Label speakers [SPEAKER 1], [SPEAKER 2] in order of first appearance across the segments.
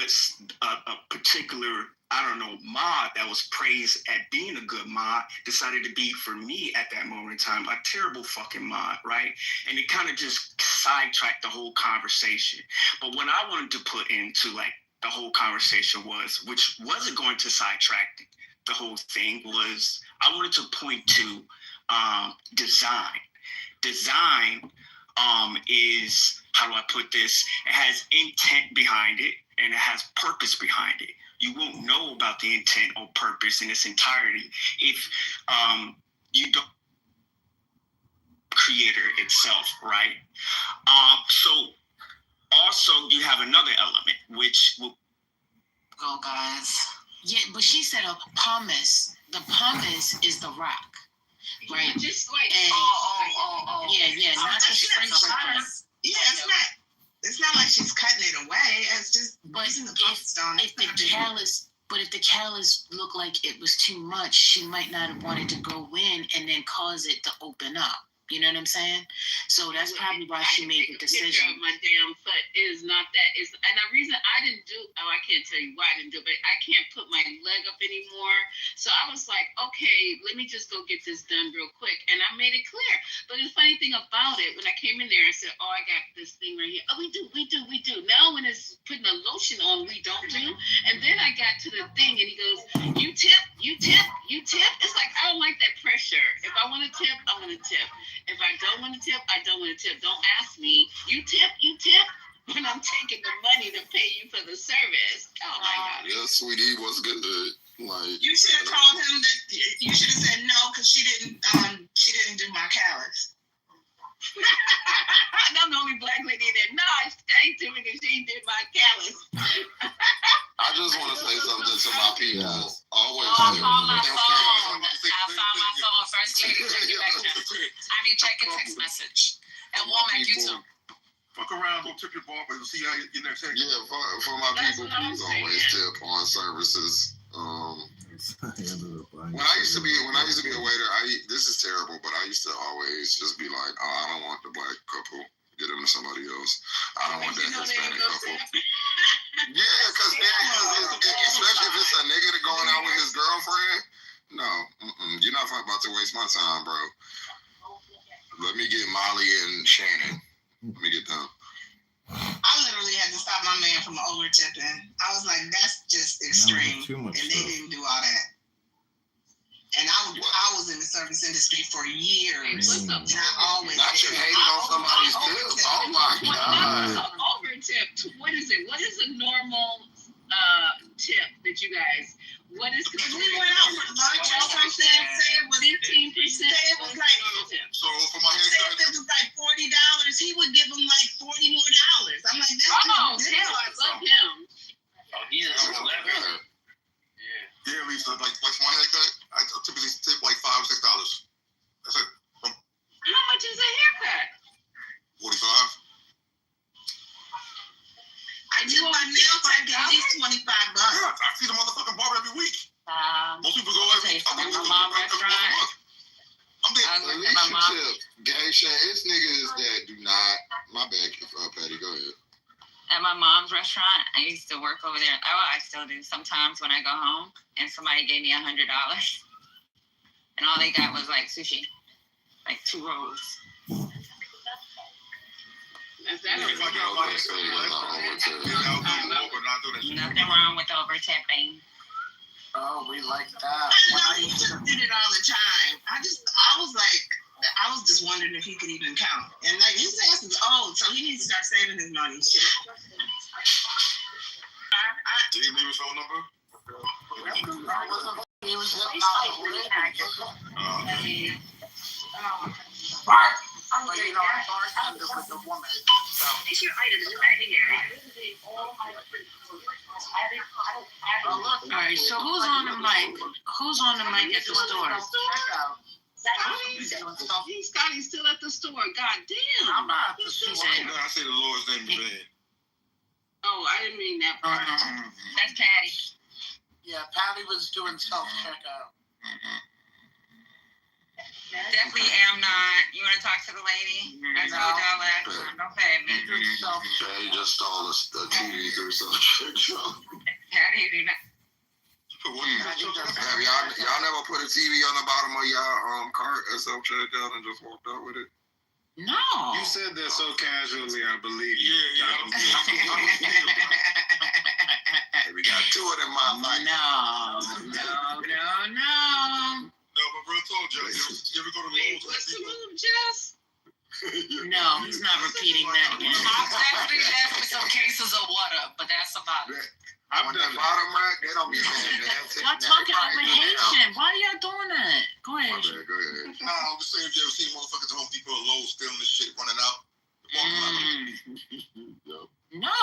[SPEAKER 1] because a particular, I don't know, mod that was praised at being a good mod decided to be, for me at that moment in time, a terrible fucking mod, right? And it kind of just sidetracked the whole conversation. But what I wanted to put into like the whole conversation was, which wasn't going to sidetrack the whole thing, was I wanted to point to design. Design is, how do I put this? It has intent behind it and it has purpose behind it. You won't know about the intent or purpose in its entirety if you don't creator itself, right? So also you have another element, which will
[SPEAKER 2] guys. Yeah, but she said a pumice. The pumice is the rock, right? Just like yeah, not the sprinkler.
[SPEAKER 3] Yeah, it's not like she's cutting it away. It's just using the stone.
[SPEAKER 2] If the callus looked like it was too much, she might not have wanted to go in and then cause it to open up. You know what I'm saying? So that's probably why she made the decision.
[SPEAKER 4] My damn foot is not that. And the reason I didn't do, I can't tell you why I didn't do it, but I can't put my leg up anymore. So I was like, okay, let me just go get this done real quick. And I made it clear. But the funny thing about it, when I came in there, I said, oh, I got this thing right here. Oh, we do. Now when it's putting a lotion on, we don't do. And then I got to the thing and he goes, you tip. It's like, I don't like that pressure. If I want to tip, I'm going to tip. If I don't want to tip, I don't want to tip. Don't ask me. You tip when I'm taking the money to pay you for the service. Oh my God.
[SPEAKER 5] Yeah, sweetie was good. Like,
[SPEAKER 3] you should have told him that. You should have said no because she didn't do my callus.
[SPEAKER 4] I'm the only black lady in there. No, I ain't doing it. She did my callus.
[SPEAKER 5] I just want to say something to my people.
[SPEAKER 2] Yes.
[SPEAKER 5] Always.
[SPEAKER 2] I found my phone. First lady, check your text message. And Walmart, you too.
[SPEAKER 6] Fuck around, go tip your barber and see how your next text.
[SPEAKER 5] Yeah, for my people, please always tip on services. When I used to be a waiter, this is terrible, but I used to always just be like, oh, I don't want the black couple. Get them to somebody else. I don't want that Hispanic couple. Yeah, because especially if it's a nigga that going out with his girlfriend. No, you're not about to waste my time, bro. Let me get Molly and Shannon. Let me get them.
[SPEAKER 3] I literally had to stop my man from over tipping. I was like, that's just extreme. And they didn't do all that. And I was in the service industry for years. And I always
[SPEAKER 5] not you hating on somebody's tip. Oh my God.
[SPEAKER 4] Over tip. What is it? What is a normal tip that you guys? What is?
[SPEAKER 3] If we went out for lunch or something, say it was
[SPEAKER 4] 15%.
[SPEAKER 3] Say it was like.
[SPEAKER 6] So for my haircut,
[SPEAKER 3] say if it was like $40, he would give them like $40 more. I'm like, that's
[SPEAKER 4] hell, I love him.
[SPEAKER 1] Oh, yeah, that's clever.
[SPEAKER 6] Yeah, Lisa, like for my haircut, I typically tip like $5 or $6. That's it.
[SPEAKER 4] How much is a haircut?
[SPEAKER 6] 45.
[SPEAKER 3] I tip my nail tech at least $25.
[SPEAKER 6] Yeah, I see the motherfucking barber every week. Most people go every week.
[SPEAKER 2] My mom restaurant.
[SPEAKER 5] I'm dead. Geisha, it's niggas that do not. My bad, Patty, go ahead.
[SPEAKER 7] At my mom's restaurant, I used to work over there. Oh, I still do sometimes when I go home, and somebody gave me $100, and all they got was like sushi, like 2 rolls. Nothing wrong with over tipping.
[SPEAKER 2] Oh, we like that.
[SPEAKER 3] I used to do it all the time. I was just wondering if he could even count. And like his ass is old, so he needs to start saving his money. Shit.
[SPEAKER 6] Did he leave his phone number?
[SPEAKER 2] He was just but you know, I bartended with a woman. So.
[SPEAKER 4] Is your item in the bagging area?
[SPEAKER 2] All right, so who's on the mic? Who's on the mic at the store?
[SPEAKER 4] Scotty's still at the store. God damn.
[SPEAKER 2] I'm not.
[SPEAKER 6] I say the Lord's name in vain.
[SPEAKER 4] Oh, I didn't mean that part.
[SPEAKER 7] That's Patty.
[SPEAKER 2] Yeah, Patty was doing self-checkout.
[SPEAKER 7] Definitely am not. You want to talk to the lady? I told y'all last time. Don't pay me.
[SPEAKER 5] He just stole a TV through some shit.
[SPEAKER 7] How do you do that?
[SPEAKER 5] Have y'all never put a TV on the bottom of y'all cart or some shit down and just walked out with it?
[SPEAKER 2] No.
[SPEAKER 8] You said that so casually, I believe you.
[SPEAKER 5] We got two of them, my life.
[SPEAKER 2] No.
[SPEAKER 6] No, but real talk, Joe, you ever go to Lowe's?
[SPEAKER 4] What's the move, Jess?
[SPEAKER 2] No, he's not repeating that again.
[SPEAKER 9] I've definitely left with some cases of water, but that's about it.
[SPEAKER 5] On the bottom rack, they don't be saying that.
[SPEAKER 2] Y'all talking over Haitian. Why are y'all doing that? Go ahead.
[SPEAKER 5] Go ahead.
[SPEAKER 6] Nah, I was just saying, if you ever seen motherfuckers at Home Depot or Lowe's stealing this shit, running out.
[SPEAKER 2] No.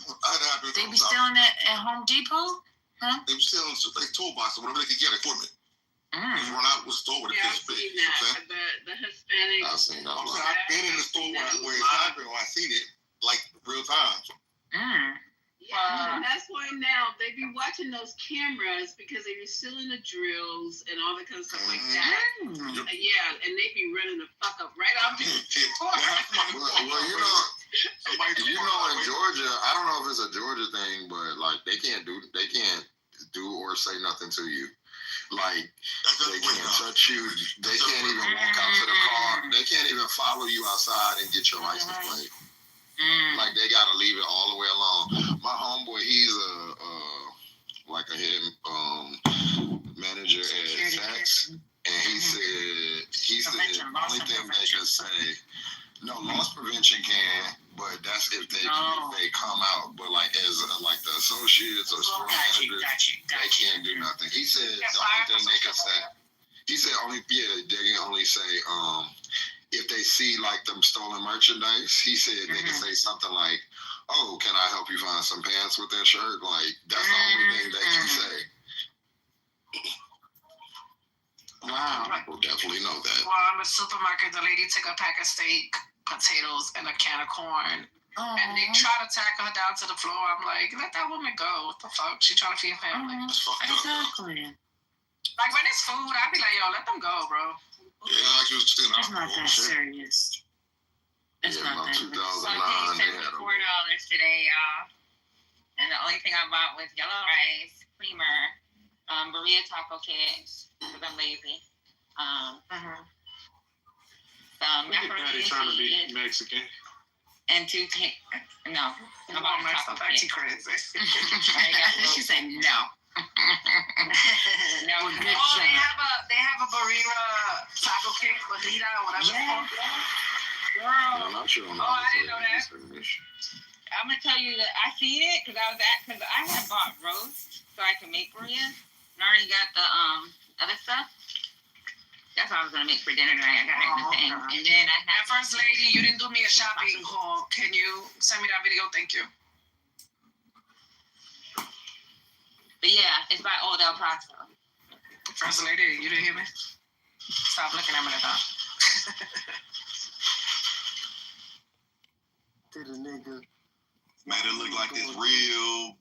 [SPEAKER 6] That happened.
[SPEAKER 2] They be stealing that at Home Depot? Huh?
[SPEAKER 6] They were stealing like toolboxes, whatever they could get, equipment. Just run out with the store with a
[SPEAKER 4] Yeah,
[SPEAKER 6] piece
[SPEAKER 4] I've
[SPEAKER 6] of
[SPEAKER 4] seen
[SPEAKER 6] big.
[SPEAKER 4] that. The Hispanic.
[SPEAKER 5] I've seen that.
[SPEAKER 6] I've been in the store where it happened, or I seen it like real time.
[SPEAKER 4] Yeah, and that's why now they be watching those cameras because they be stealing the drills and all that kind of stuff like that. Yeah, and they be running the fuck up right out there.
[SPEAKER 5] Well, you know, in Georgia, I don't know if it's a Georgia thing, but like they can't do or say nothing to you. Like they can't touch you. They can't even walk out to the car. They can't even follow you outside and get your license plate. Like they gotta leave it all the way alone. My homeboy, he's a head manager at Saks, and he said the only thing they can say, no, loss prevention can, but that's if they come out. But like as like the associates or store managers, they can't do nothing. He said the only thing they can say. He said they can only say if they see like them stolen merchandise. He said they can say something like, "Oh, can I help you find some pants with that shirt?" Like that's the only thing they can say.
[SPEAKER 2] Wow.
[SPEAKER 5] People definitely know that.
[SPEAKER 9] Well, I'm at the supermarket. The lady took a pack of steak, potatoes, and a can of corn. And they try to tack her down to the floor. I'm like, let that woman go. What the fuck? She trying to feed her family.
[SPEAKER 2] Exactly.
[SPEAKER 9] Like when it's food, I'd be like, yo, let them go, bro.
[SPEAKER 6] Yeah, like you was stealing
[SPEAKER 2] It's not that serious. It's not that serious.
[SPEAKER 7] So I paid $74 today, y'all. And the only thing I bought was yellow rice, creamer, burrito taco kits, because I'm lazy. Some macaroni
[SPEAKER 8] trying to be
[SPEAKER 7] and cheese,
[SPEAKER 8] Mexican.
[SPEAKER 7] and no. I bought my taco kit.
[SPEAKER 9] Crazy.
[SPEAKER 2] She said no.
[SPEAKER 7] No,
[SPEAKER 2] Good
[SPEAKER 9] They
[SPEAKER 2] job.
[SPEAKER 9] have a burrito taco kit, burrito, whatever it's called.
[SPEAKER 5] I'm not sure.
[SPEAKER 7] I didn't know that. I'm gonna tell you that I see it because I had bought roast so I can make burritos. And I already got the other stuff. That's what I was gonna make for dinner tonight. I got everything, and then I had
[SPEAKER 9] First lady, you didn't do me a shopping haul. Can you send me that video? Thank you.
[SPEAKER 7] But yeah, it's by Old El Paso.
[SPEAKER 9] First lady, you didn't hear me? Stop looking at me like that.
[SPEAKER 10] To the nigga.
[SPEAKER 6] Man, it look like this real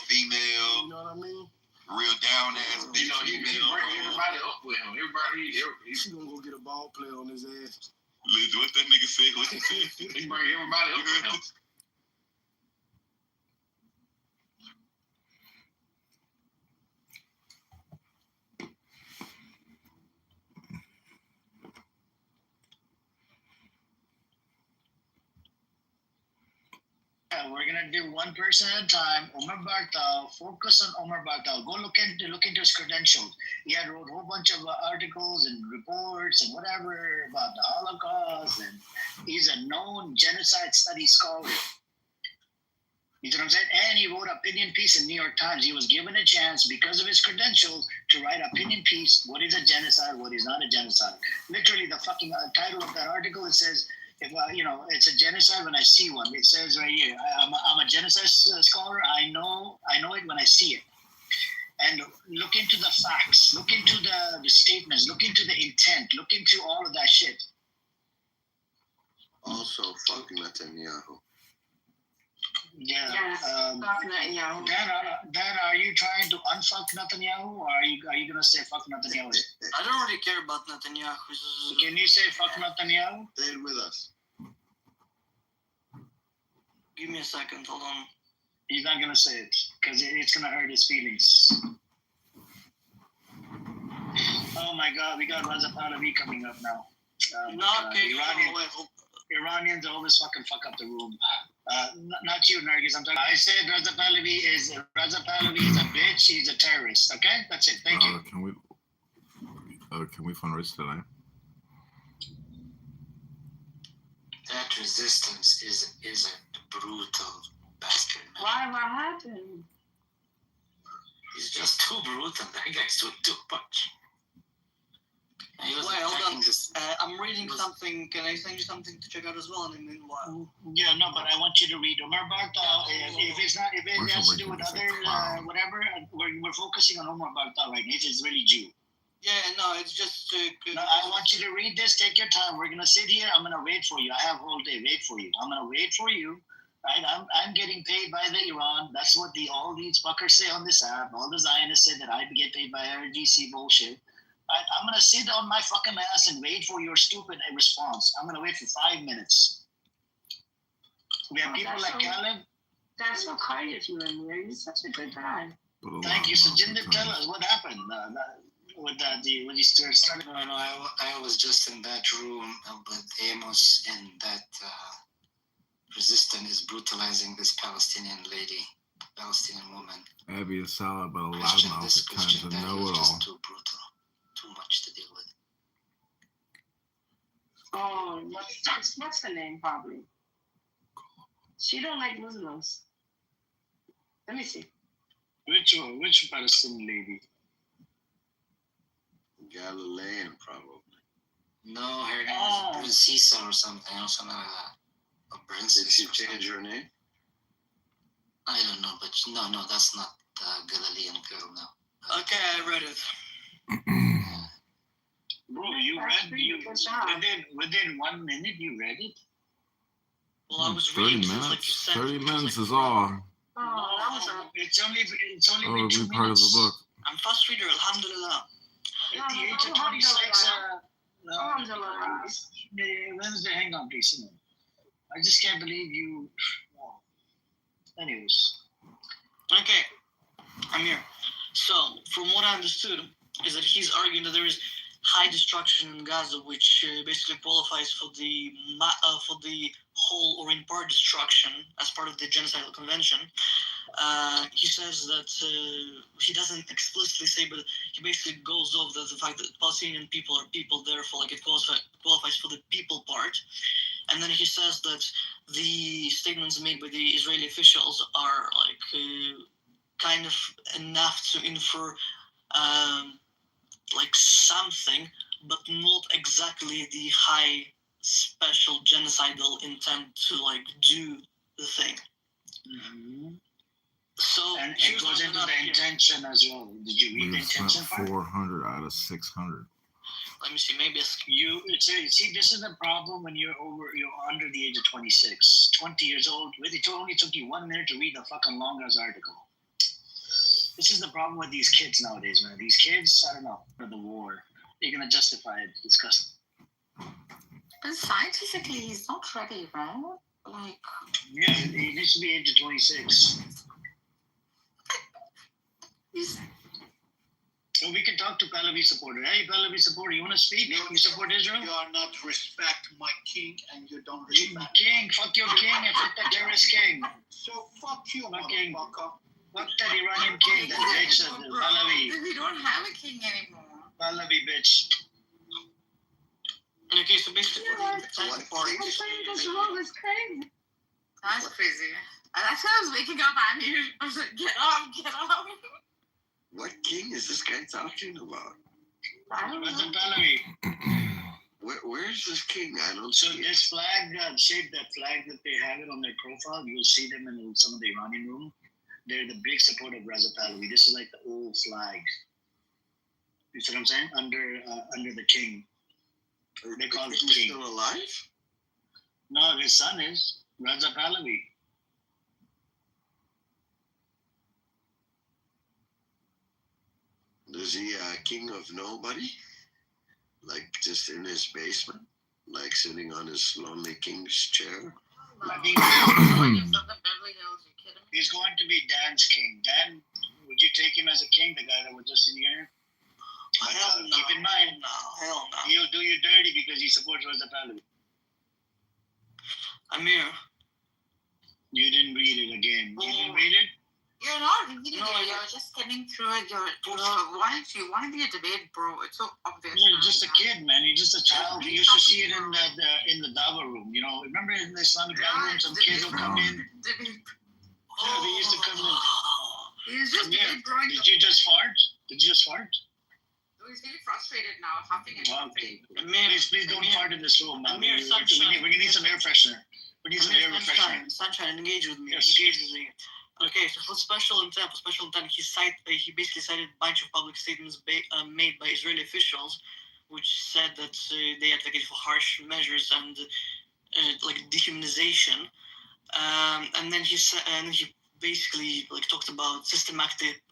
[SPEAKER 6] female,
[SPEAKER 10] You know what I mean?
[SPEAKER 6] real down ass bitch.
[SPEAKER 8] He bring everybody up with him.
[SPEAKER 10] She gonna go get a ball player on his ass.
[SPEAKER 6] Listen, what that nigga said? What he said?
[SPEAKER 8] He bring everybody up with him.
[SPEAKER 11] We're gonna do one person at a time. Omar Bartal, focus on Omar Bartal. Go look into his credentials. He had wrote a whole bunch of articles and reports and whatever about the Holocaust, and he's a known genocide study scholar. You know what I'm saying? And he wrote opinion piece in New York Times. He was given a chance because of his credentials to write opinion piece. What is a genocide? What is not a genocide? Literally, the fucking title of that article, it says, if it's a genocide when I see one. It says right here, I'm a genocide scholar. I know it when I see it. And look into the facts. Look into the statements. Look into the intent. Look into all of that shit.
[SPEAKER 5] Also, fuck Netanyahu.
[SPEAKER 11] Yeah.
[SPEAKER 9] Yes. Fuck Netanyahu.
[SPEAKER 11] Dan, are you trying to unfuck Netanyahu, or are you gonna say fuck Netanyahu?
[SPEAKER 12] I don't really care about Netanyahu.
[SPEAKER 11] Can you say fuck Netanyahu?
[SPEAKER 6] Say it with us.
[SPEAKER 12] Give me a second. Hold on.
[SPEAKER 11] He's not gonna say it because it's gonna hurt his feelings. Oh my God, we got Raza Pahlavi coming up now.
[SPEAKER 12] Okay.
[SPEAKER 11] Iranians always fucking fuck up the room. Not you, Nargis. I'm talking. I said Raza Pahlavi is a bitch. He's a terrorist. Okay, that's it. Thank you.
[SPEAKER 13] Can we fundraise tonight?
[SPEAKER 14] That resistance is a brutal bastard.
[SPEAKER 9] Why? What happened?
[SPEAKER 14] He's just too brutal. That guy's doing too much.
[SPEAKER 12] Wait, hold on. I'm reading something. Can I send you something to check out as well in the meanwhile?
[SPEAKER 11] Yeah, no, but I want you to read Omar Bartal. If it has to do with other whatever, we're focusing on Omar Bartal right now. He's really Jew.
[SPEAKER 12] Yeah, no, it's just.
[SPEAKER 11] No, I want you to read this. Take your time. We're gonna sit here. I'm gonna wait for you. I have all day. Wait for you. I'm gonna wait for you. Right? I'm getting paid by the Iran. That's what all these fuckers say on this app. All the Zionists say that I get paid by RGC bullshit. I'm gonna sit on my fucking ass and wait for your stupid response. I'm gonna wait for 5 minutes. We have people like Caleb.
[SPEAKER 9] That's so kind of you, Amir. You're such a good guy.
[SPEAKER 11] Thank you. So Jinder, tell us what happened with when you started.
[SPEAKER 14] No, I was just in that room with Amos, and that resistance is brutalizing this Palestinian woman.
[SPEAKER 13] Abby is solid, but a loudmouth at times and know-it-all.
[SPEAKER 14] Too brutal. Too much to deal with.
[SPEAKER 9] Oh, what's her name? Probably. She don't like Muslims. Let me see.
[SPEAKER 11] Which one? Which Palestinian lady?
[SPEAKER 6] Galilean, probably.
[SPEAKER 14] No, her name is Princesa or something like that. A princess.
[SPEAKER 6] Did she change her name?
[SPEAKER 14] I don't know, but no, that's not the Galilean girl, no.
[SPEAKER 12] Okay, I read it.
[SPEAKER 11] Bro, you within 1 minute you read it?
[SPEAKER 12] Well, I was
[SPEAKER 13] 30
[SPEAKER 12] reading
[SPEAKER 13] minutes. 30 minutes is all.
[SPEAKER 9] Oh, that was a...
[SPEAKER 11] It's only
[SPEAKER 13] Oh,
[SPEAKER 11] been 2
[SPEAKER 13] be part of the
[SPEAKER 11] minutes.
[SPEAKER 13] book.
[SPEAKER 12] I'm fast reader, alhamdulillah.
[SPEAKER 11] At the age of 26,
[SPEAKER 9] Alhamdulillah.
[SPEAKER 11] Wednesday, hang on, please. I just can't believe you. Anyways.
[SPEAKER 12] Okay, I'm here. So, from what I understood, is that he's arguing that there is high destruction in Gaza, which basically qualifies for the whole or in part destruction as part of the Genocidal Convention. He says that he doesn't explicitly say, but he basically goes off the fact that Palestinian people are people, therefore like it qualifies for the people part. And then he says that the statements made by the Israeli officials are like kind of enough to infer like something, but not exactly the high special genocidal intent to like do the thing.
[SPEAKER 11] Mm-hmm.
[SPEAKER 12] So
[SPEAKER 11] and it goes into the intention as well. Did you read the intention part?
[SPEAKER 13] 400 out of 600.
[SPEAKER 12] Let me see. Maybe
[SPEAKER 11] see. This is the problem when you're under the age of 26, 20 years old. It only took you 1 minute to read the fucking long-ass article. This is the problem with these kids nowadays, man. These kids, I don't know, for the war, they're gonna justify it. Disgusting.
[SPEAKER 7] But scientifically, he's not ready, right? Like.
[SPEAKER 11] Yeah, he needs to be age of 26. So we can talk to Pahlavi supporter. Hey, Pahlavi supporter, you want to speak? You support Israel?
[SPEAKER 15] You are not respect my king, and you don't respect
[SPEAKER 11] king. Fuck your king and fuck that terrorist king.
[SPEAKER 15] So fuck you,
[SPEAKER 11] king.
[SPEAKER 15] motherfucker.
[SPEAKER 11] Fuck that Iranian king, that bitch, Pahlavi.
[SPEAKER 7] We don't have a king anymore.
[SPEAKER 11] Pahlavi bitch.
[SPEAKER 12] Okay, so basically,
[SPEAKER 7] That's crazy. That's how I was waking up. I was like, get up.
[SPEAKER 6] What king is this guy talking about?
[SPEAKER 9] I don't know.
[SPEAKER 11] Pahlavi.
[SPEAKER 6] Where's this king? I don't
[SPEAKER 11] So
[SPEAKER 6] see
[SPEAKER 11] this flag, shape that flag that they have it on their profile, you'll see them in some of the Iranian room. They're the big supporter of Raza Pahlavi. This is like the old flag. You see what I'm saying? Under the king. They call it king.
[SPEAKER 6] Still alive?
[SPEAKER 11] No, his son is Raza Pahlavi.
[SPEAKER 16] Was he a king of nobody? Like just in his basement? Like sitting on his lonely king's chair?
[SPEAKER 11] I think he's going to be Dan's king. Dan, would you take him as a king, the guy that was just in here?
[SPEAKER 12] Hell no.
[SPEAKER 11] Keep in mind,
[SPEAKER 12] Hell no.
[SPEAKER 11] he'll do you dirty because he supports Raza Pahlavi.
[SPEAKER 12] Amir.
[SPEAKER 11] You didn't read it again. You didn't read it?
[SPEAKER 7] You're not reading it. You're just skimming through it. Why do you want to be a debate, bro? It's so obvious.
[SPEAKER 11] You're just a kid, man. You're just a child. You used to see it in the Dawa room. You know, remember in the Islamic Dawa room, some kids will come in. Yeah, they used to come in.
[SPEAKER 7] He's just
[SPEAKER 11] Did you just fart? Did you just fart?
[SPEAKER 7] Oh, he's getting frustrated now, huffing and puffing.
[SPEAKER 11] Okay. Please don't fart in this room, man. We need some air freshener. We need some air freshener.
[SPEAKER 12] Sunshine, engage with me.
[SPEAKER 11] Yes.
[SPEAKER 12] Engage with me. Okay, so for special intent, he basically cited a bunch of public statements made by Israeli officials, which said that they advocated for harsh measures and like dehumanization. And then he basically talked about systematic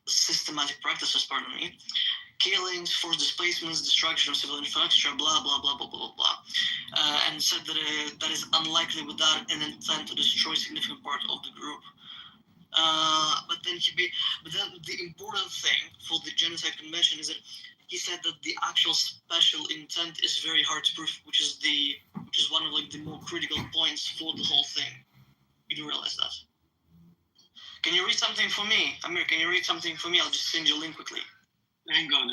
[SPEAKER 12] practices. Pardon me. Killings, forced displacements, destruction of civil infrastructure, blah blah blah blah blah blah, and said that that is unlikely without an intent to destroy significant part of the group. But then the important thing for the Genocide Convention is that he said that the actual special intent is very hard to prove, which is one of the more critical points for the whole thing. You do realize that? Can you read something for me, Amir? Can you read something for me? I'll just send you a link quickly.
[SPEAKER 11] Hang on.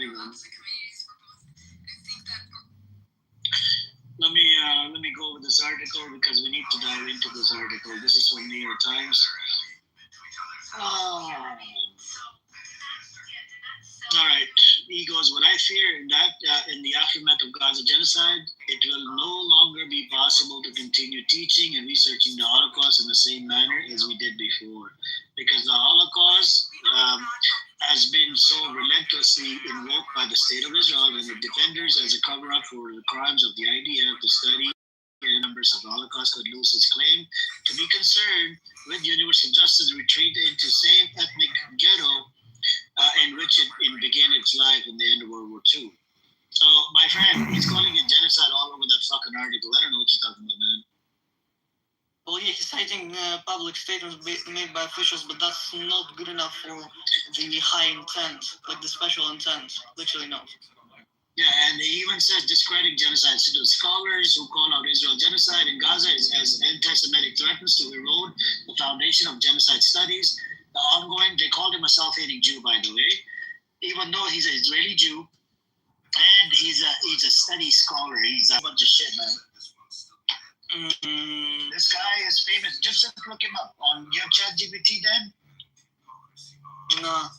[SPEAKER 11] Let me go over this article because we need to dive into this article. This is from New York Times. All right. He goes, what I fear in the aftermath of Gaza genocide, it will no longer be possible to continue teaching and researching the Holocaust in the same manner as we did before. Because the Holocaust has been so relentlessly invoked by the State of Israel and the defenders as a cover-up for the crimes of the IDF to study and members of the Holocaust could lose its claim to be concerned with universal justice retreat into same ethnic ghetto in which it began its life in the end of World War II. So, my friend, he's calling it genocide all over that fucking article. I don't know what you're talking about, man.
[SPEAKER 12] Well, yeah, he's citing public statements made by officials, but that's not good enough for the high intent, like the special intent. Literally not.
[SPEAKER 11] Yeah, and he even says discrediting genocide. So the scholars who call out Israel genocide in Gaza as anti-Semitic threatens to erode the foundation of genocide studies. They called him a self-hating Jew, by the way, even though he's an Israeli Jew, and he's a study scholar. He's a bunch of shit, man.
[SPEAKER 12] Mm-hmm.
[SPEAKER 11] This guy is famous. Just look him up on your ChatGPT, then.
[SPEAKER 12] No.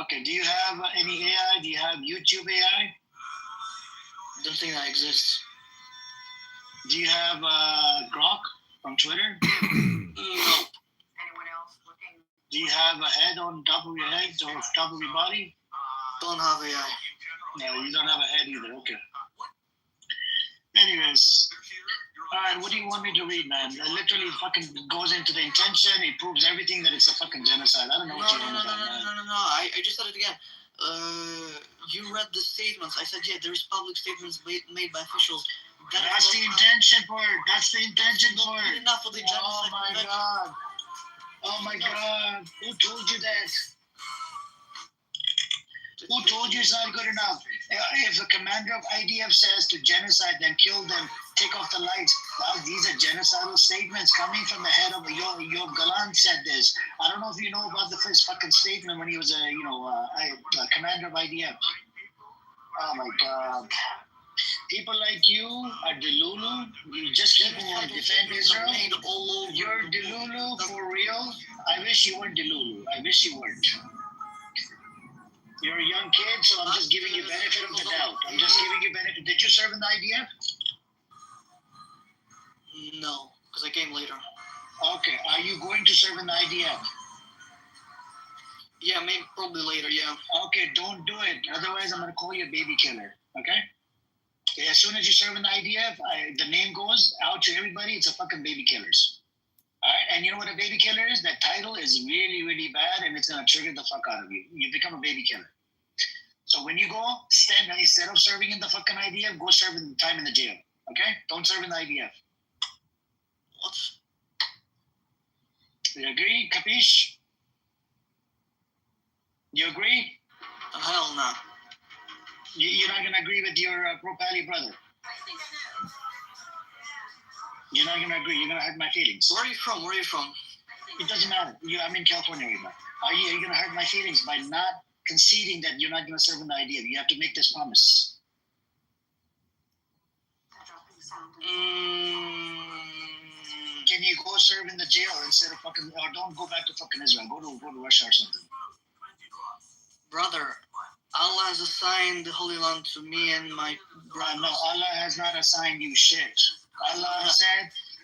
[SPEAKER 11] Okay. Do you have any AI? Do you have YouTube AI?
[SPEAKER 12] Don't think that exists.
[SPEAKER 11] Do you have Grok from Twitter?
[SPEAKER 12] No.
[SPEAKER 11] Do you have a head on top of your head or top of your body?
[SPEAKER 12] Don't have AI.
[SPEAKER 11] No, you don't have a head either. Okay. Anyways, all right. What do you want me to read, man? It literally fucking goes into the intention. It proves everything that it's a fucking genocide. I don't know what you're talking about, man.
[SPEAKER 12] No. I just said it again. You read the statements. I said, yeah, there's public statements made by officials.
[SPEAKER 11] That's the intention for it. That's the intention for it.
[SPEAKER 12] Enough for the genocide.
[SPEAKER 11] Oh my God. Oh my God. Who told you that? Who told you it's not good enough? If the commander of IDF says to genocide, then kill them, take off the lights. Wow, these are genocidal statements coming from the head of Yoav Gallant said this. I don't know if you know about the first fucking statement when he was a commander of IDF. Oh my God. People like you are Delulu. You just keep on defend Israel. You're Delulu for real. I wish you weren't Delulu. I wish you weren't. You're a young kid, so I'm just giving you benefit of the doubt. I'm just giving you benefit. Did you serve in the IDF?
[SPEAKER 12] No, because I came later.
[SPEAKER 11] Okay. Are you going to serve in the IDF?
[SPEAKER 12] Yeah, maybe probably later, yeah.
[SPEAKER 11] Okay, don't do it. Otherwise, I'm going to call you a baby killer. Okay? As soon as you serve in the IDF, the name goes out to everybody. It's a fucking baby killers. All right? And you know what a baby killer is? That title is really, really bad, and it's going to trigger the fuck out of you. You become a baby killer. So when you go, stand instead of serving in the fucking IDF, go serve in time in the jail. Okay? Don't serve in the IDF.
[SPEAKER 12] What?
[SPEAKER 11] You agree? Capiche? You agree?
[SPEAKER 12] Hell no.
[SPEAKER 11] You're not gonna agree with your pro-pally brother. You're not gonna agree. You're gonna hurt my feelings.
[SPEAKER 12] Where are you from? Where are you from?
[SPEAKER 11] It doesn't matter. I'm in California right now. Are you gonna hurt my feelings by not conceding that you're not gonna serve in the IDF? You have to make this promise. Can you go serve in the jail instead of fucking, or don't go back to fucking Israel? Go to Russia or something.
[SPEAKER 12] Brother, Allah has assigned the Holy Land to me and my brothers.
[SPEAKER 11] No, Allah has not assigned you shit.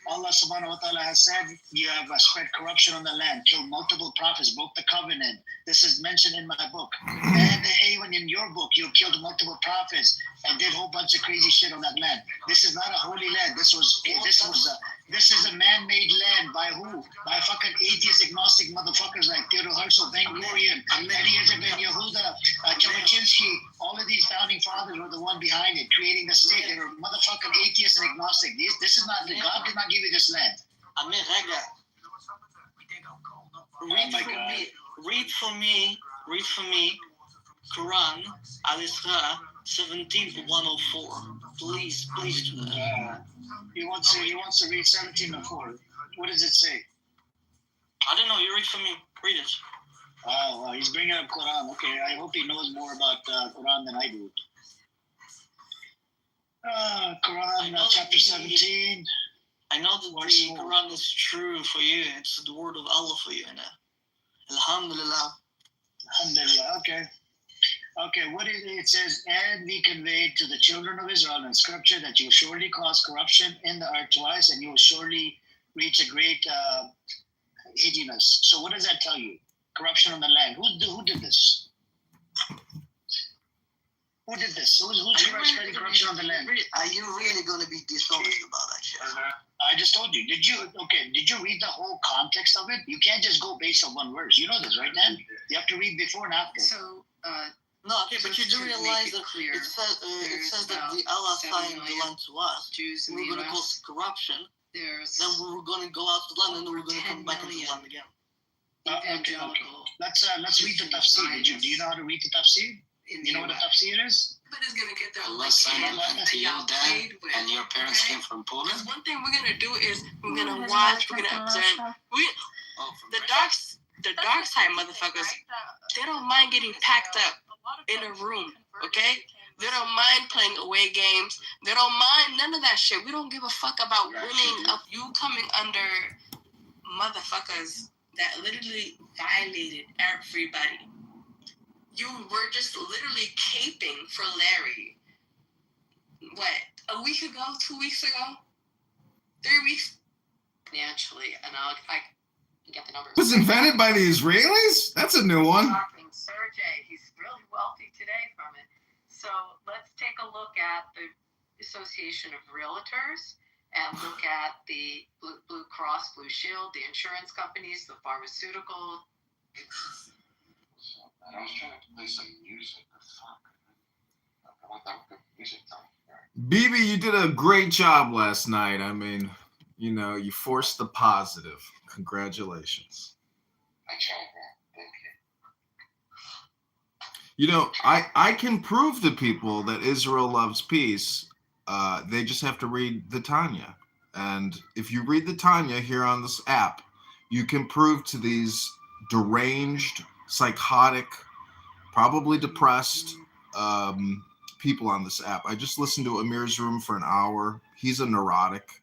[SPEAKER 11] Allah subhanahu wa ta'ala has said, you have spread corruption on the land, killed multiple prophets, broke the covenant. This is mentioned in my book. And even in your book, you killed multiple prophets and did a whole bunch of crazy shit on that land. This is not a holy land. This is a man-made land by who? By fucking atheist, agnostic motherfuckers like Theodore Herzl, Ben Gurion, Eliezer Ben Yehuda, Jabotinsky. All of these founding fathers were the one behind it, creating the state. They were motherfucking atheists and agnostic. This is not, God did not give you this land.
[SPEAKER 12] Read for me, Quran, Al-Isra, 17:104. Please do that.
[SPEAKER 11] He wants to read 17:04. What does it say?
[SPEAKER 12] I don't know. You read for me. Read it.
[SPEAKER 11] Oh, he's bringing up Quran. Okay, I hope he knows more about Quran than I do. Quran, chapter 17.
[SPEAKER 12] I know that the Quran is true for you. It's the word of Allah for you. Alhamdulillah.
[SPEAKER 11] Alhamdulillah. Okay, what is it? It says, and we conveyed to the children of Israel in scripture that you will surely cause corruption in the earth twice, and you will surely reach a great hideousness. So what does that tell you? Corruption on the land. Who did this? Who did this? Who's spreading corruption on the land?
[SPEAKER 12] Are you really going to be dishonest about that shit?
[SPEAKER 11] I just told you. Did you read the whole context of it? You can't just go based on one verse. You know this, right, Dan? You have to read before and after.
[SPEAKER 2] So,
[SPEAKER 12] no, okay, but you do realize that it says that the Allah assigned the land to us.
[SPEAKER 2] Jews in
[SPEAKER 12] we're going to cause corruption. Then we're going to go out to the land, and then we're going to come back into the land again.
[SPEAKER 11] Okay. Let's read the tafsir. Do you know how to read the tafsir? You know what a tafsir is?
[SPEAKER 9] Nobody's gonna get their
[SPEAKER 14] Allah signed a land to you, Dan, and your parents came from Poland?
[SPEAKER 9] Because one thing we're gonna do is we're gonna watch, we're gonna observe. The dark side motherfuckers, they don't mind getting packed up in a room, okay? They don't mind playing away games. They don't mind none of that shit. We don't give a fuck about winning. You coming under motherfuckers that literally violated everybody. You were just literally caping for Larry. What, a week ago, 2 weeks ago, 3 weeks? Financially, and I get the numbers.
[SPEAKER 13] Was invented by the Israelis? That's a new one.
[SPEAKER 17] Sergey, he's really wealthy today from it. So let's take a look at the Association of Realtors and look at the Blue Cross Blue Shield, the insurance companies, the pharmaceutical.
[SPEAKER 5] I was trying to play some music. I want that good music time.
[SPEAKER 13] BB, you did a great job last night. I mean, you forced the positive. Congratulations.
[SPEAKER 5] I tried, man. Thank you.
[SPEAKER 13] I can prove to people that Israel loves peace. They just have to read the Tanya. And if you read the Tanya here on this app, you can prove to these deranged, psychotic, probably depressed people on this app. I just listened to Amir's room for an hour. He's a neurotic.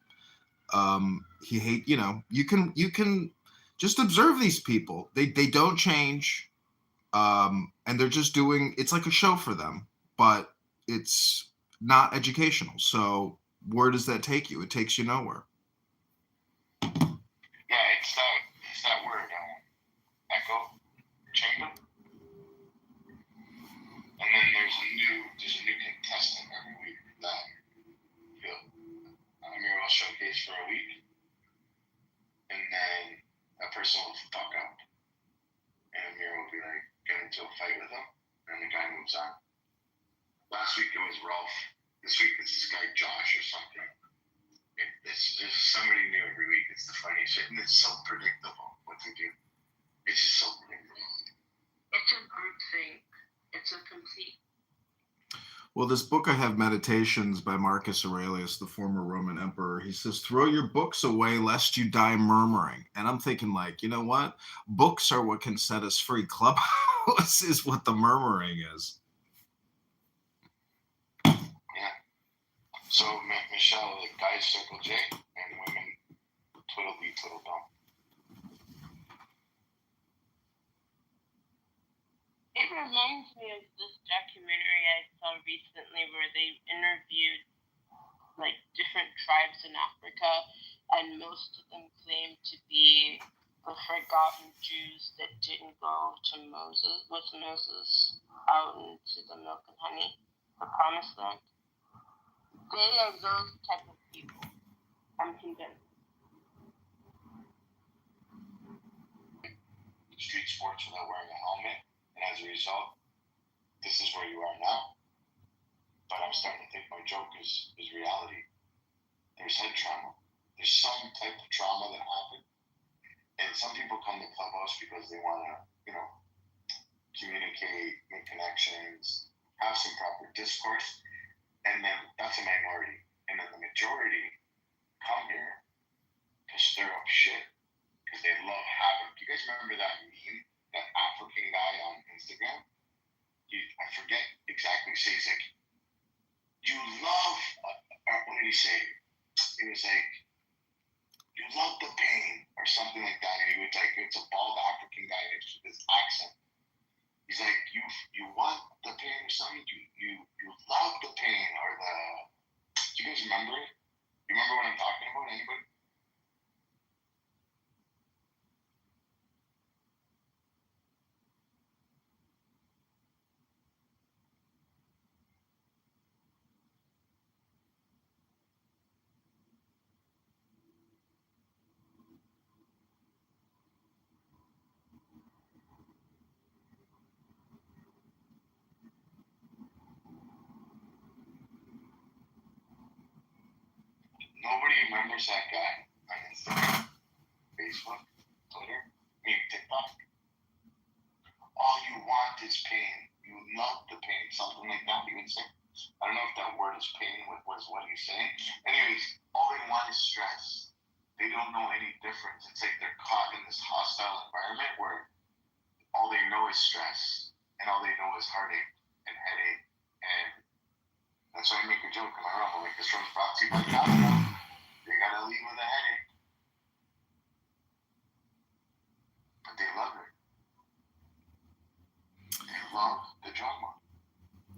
[SPEAKER 13] You can just observe these people. They don't change. And they're just doing, it's like a show for them, but it's not educational. So where does that take you? It takes you nowhere.
[SPEAKER 5] Yeah, it's that word, echo chamber. And then there's a new contestant every week that Amir will showcase for a week, and then that person will fuck up, and Amir will be like get into a fight with him, and the guy moves on.
[SPEAKER 6] Last week it was Ralph. This week it's this guy Josh or something. There's somebody new every week. It's the funniest shit, and it's so predictable what they do. It's just so predictable.
[SPEAKER 4] It's a group thing. It's a complete.
[SPEAKER 13] Well, this book I have, Meditations by Marcus Aurelius, the former Roman emperor, he says, throw your books away lest you die murmuring. And I'm thinking, like, you know what? Books are what can set us free. Clubhouse is what the murmuring is.
[SPEAKER 6] Yeah. So, Michelle, like, guys circle J and women twiddle dee twiddle dum.
[SPEAKER 4] It reminds me of this documentary I saw recently where they interviewed like different tribes in Africa, and most of them claim to be the forgotten Jews that didn't go to Moses out into the milk and honey, the promised land. They are those type of people. I'm convinced.
[SPEAKER 6] Street sports without wearing a helmet, and as a result, this is where you are now. But I'm starting to think my joke is reality. There's head trauma. There's some type of trauma that happened, and some people come to Clubhouse because they want to, communicate, make connections, have some proper discourse, and then that's a minority. And then the majority come here to stir up shit because they love havoc. Do you guys remember that meme, that African guy on Instagram? I forget exactly. He's like, you love, what did he say? It was like, you love the pain or something like that. And he would like, it's a bald African guy with his accent. He's like, you want the pain or something? You love the pain or the, do you guys remember it? You remember what I'm talking about? Anybody? Nobody remembers that guy on Instagram, Facebook, Twitter, TikTok. All you want is pain. You love the pain. Something like that, you would say. I don't know if that word is pain was what he's saying. Anyways, all they want is stress. They don't know any difference. It's like they're caught in this hostile environment where all they know is stress and all they know is heartache and headache. And that's why I make a joke in my room. I'm like, this room's brought to you by Costco. They gotta leave with a headache. But they love it. They love the drama.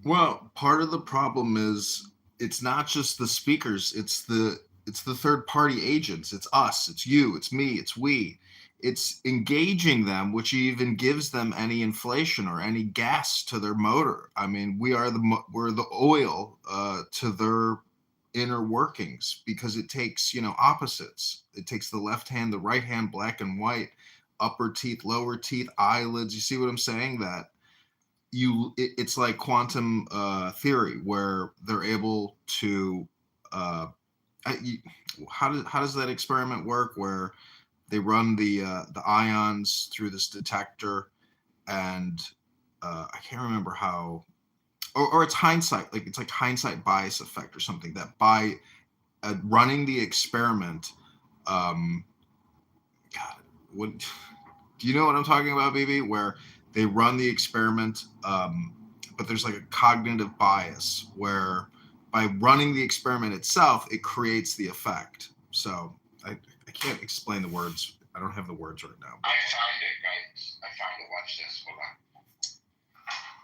[SPEAKER 13] Well, part of the problem is it's not just the speakers, it's the third party agents. It's us, it's you, it's me, it's we. It's engaging them, which even gives them any inflation or any gas to their motor. I mean, we're the oil to their inner workings, because it takes, opposites. It takes the left hand, the right hand, black and white, upper teeth, lower teeth, eyelids. You see what I'm saying? That it's like quantum theory, where they're able to how does that experiment work, where they run the ions through this detector, and I can't remember how, or it's hindsight, like it's like hindsight bias effect or something, that by running the experiment, God, what do you know what I'm talking about, BB? Where they run the experiment, but there's like a cognitive bias where by running the experiment itself, it creates the effect. So I can't explain the words. I don't have the words right now.
[SPEAKER 6] I found it, guys. I found it. Watch this. Hold on.